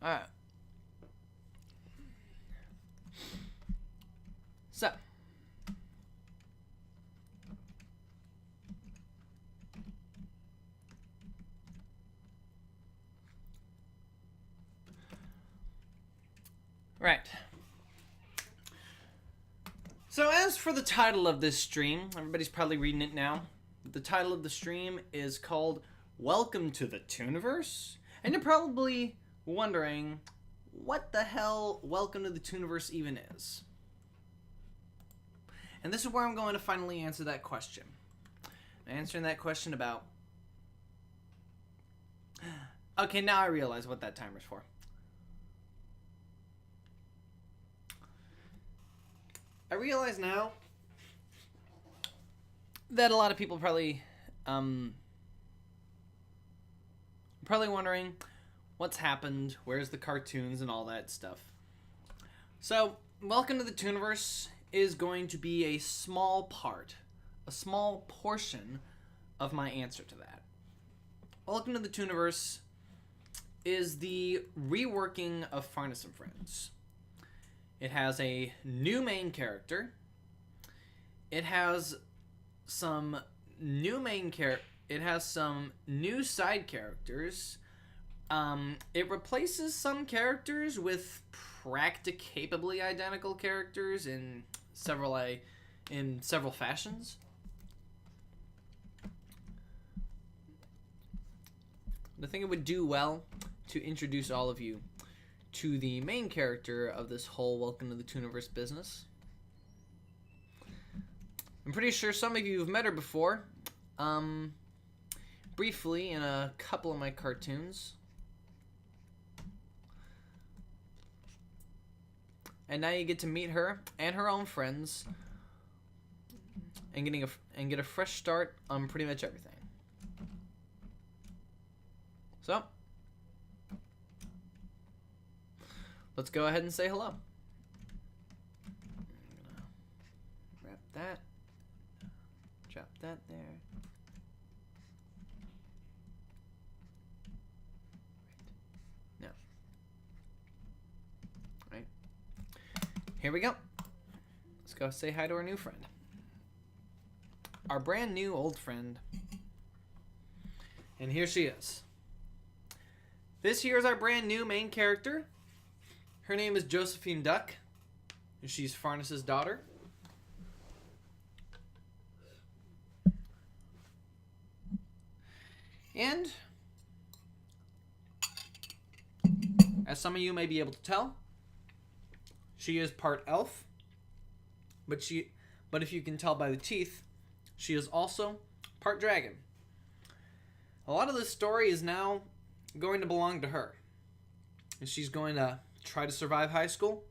Alright. So. Right. So as for the title of this stream, everybody's probably reading it now. The title of the stream is called Welcome to the Tooniverse. And you're probably wondering what the hell Welcome to the Tooniverse even is. And this is where I'm going to finally answer that question. I'm answering that question about... Okay, now I realize what that timer's for. I realize now that a lot of people probably wondering what's happened, where's the cartoons and all that stuff. So, Welcome to the Tooniverse is going to be a small part, a small portion of my answer to that. Welcome to the Tooniverse is the reworking of Farnes and Friends. It has a new main character. It has some new It has some new side characters. It replaces some characters with practicably identical characters in several fashions. I think it would do well to introduce all of you to the main character of this whole Welcome to the Tooniverse business. I'm pretty sure some of you have met her before, briefly in a couple of my cartoons. And now you get to meet her and her own friends, and get a fresh start on pretty much everything. So, let's go ahead and say hello. I'm gonna wrap that, drop that there. Right. Now, right. Here we go. Let's go say hi to our new friend. Our brand new old friend. And here she is. This here is our brand new main character. Her name is Josephine Duck. And she's Farnes's daughter. And as some of you may be able to tell, she is part elf. But if you can tell by the teeth, she is also part dragon. A lot of this story is now going to belong to her. And she's going to try to survive high school.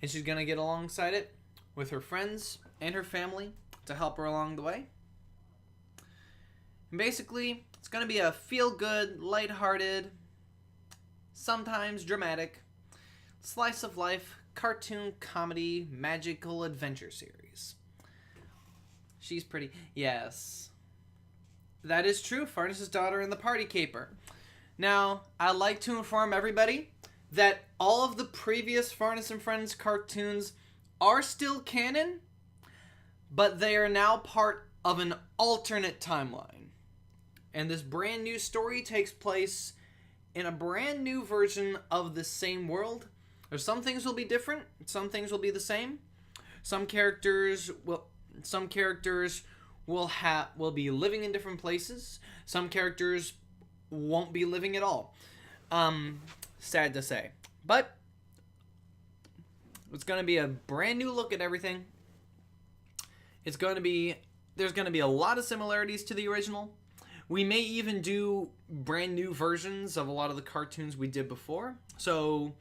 And she's going to get alongside it with her friends and her family to help her along the way. And basically, it's going to be a feel-good, lighthearted, sometimes dramatic slice of life cartoon comedy magical adventure series. She's pretty. Yes. That is true. Farnes's daughter and the Party Caper. Now, I'd like to inform everybody that all of the previous Farnes and Friends cartoons are still canon, but they are now part of an alternate timeline. And this brand new story takes place in a brand new version of the same world. Or some things will be different, some things will be the same. Some characters will be living in different places. Some characters won't be living at all. Sad to say. But it's going to be a brand new look at everything. There's going to be a lot of similarities to the original. We may even do brand new versions of a lot of the cartoons we did before. So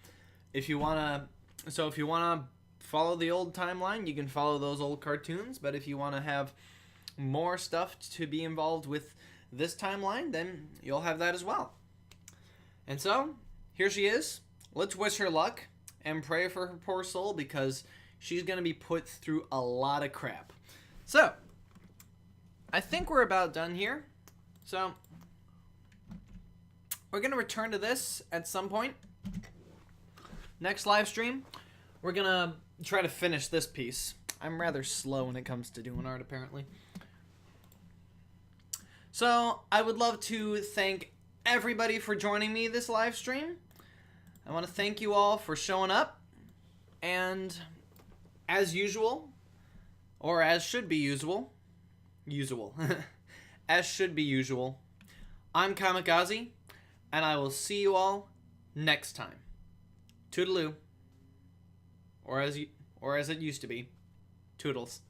if you wanna follow the old timeline, you can follow those old cartoons. But if you want to have more stuff to be involved with this timeline, then you'll have that as well. And so here she is. Let's wish her luck and pray for her poor soul, because she's gonna be put through a lot of crap. So I think we're about done here. So we're gonna return to this at some point. Next live stream, we're gonna try to finish this piece. I'm rather slow when it comes to doing art, apparently. So I would love to thank everybody for joining me this live stream. I want to thank you all for showing up. And as usual, or as should be usual, as should be usual, I'm Kamikaze, and I will see you all next time. Toodaloo. Or as it used to be, Toodles.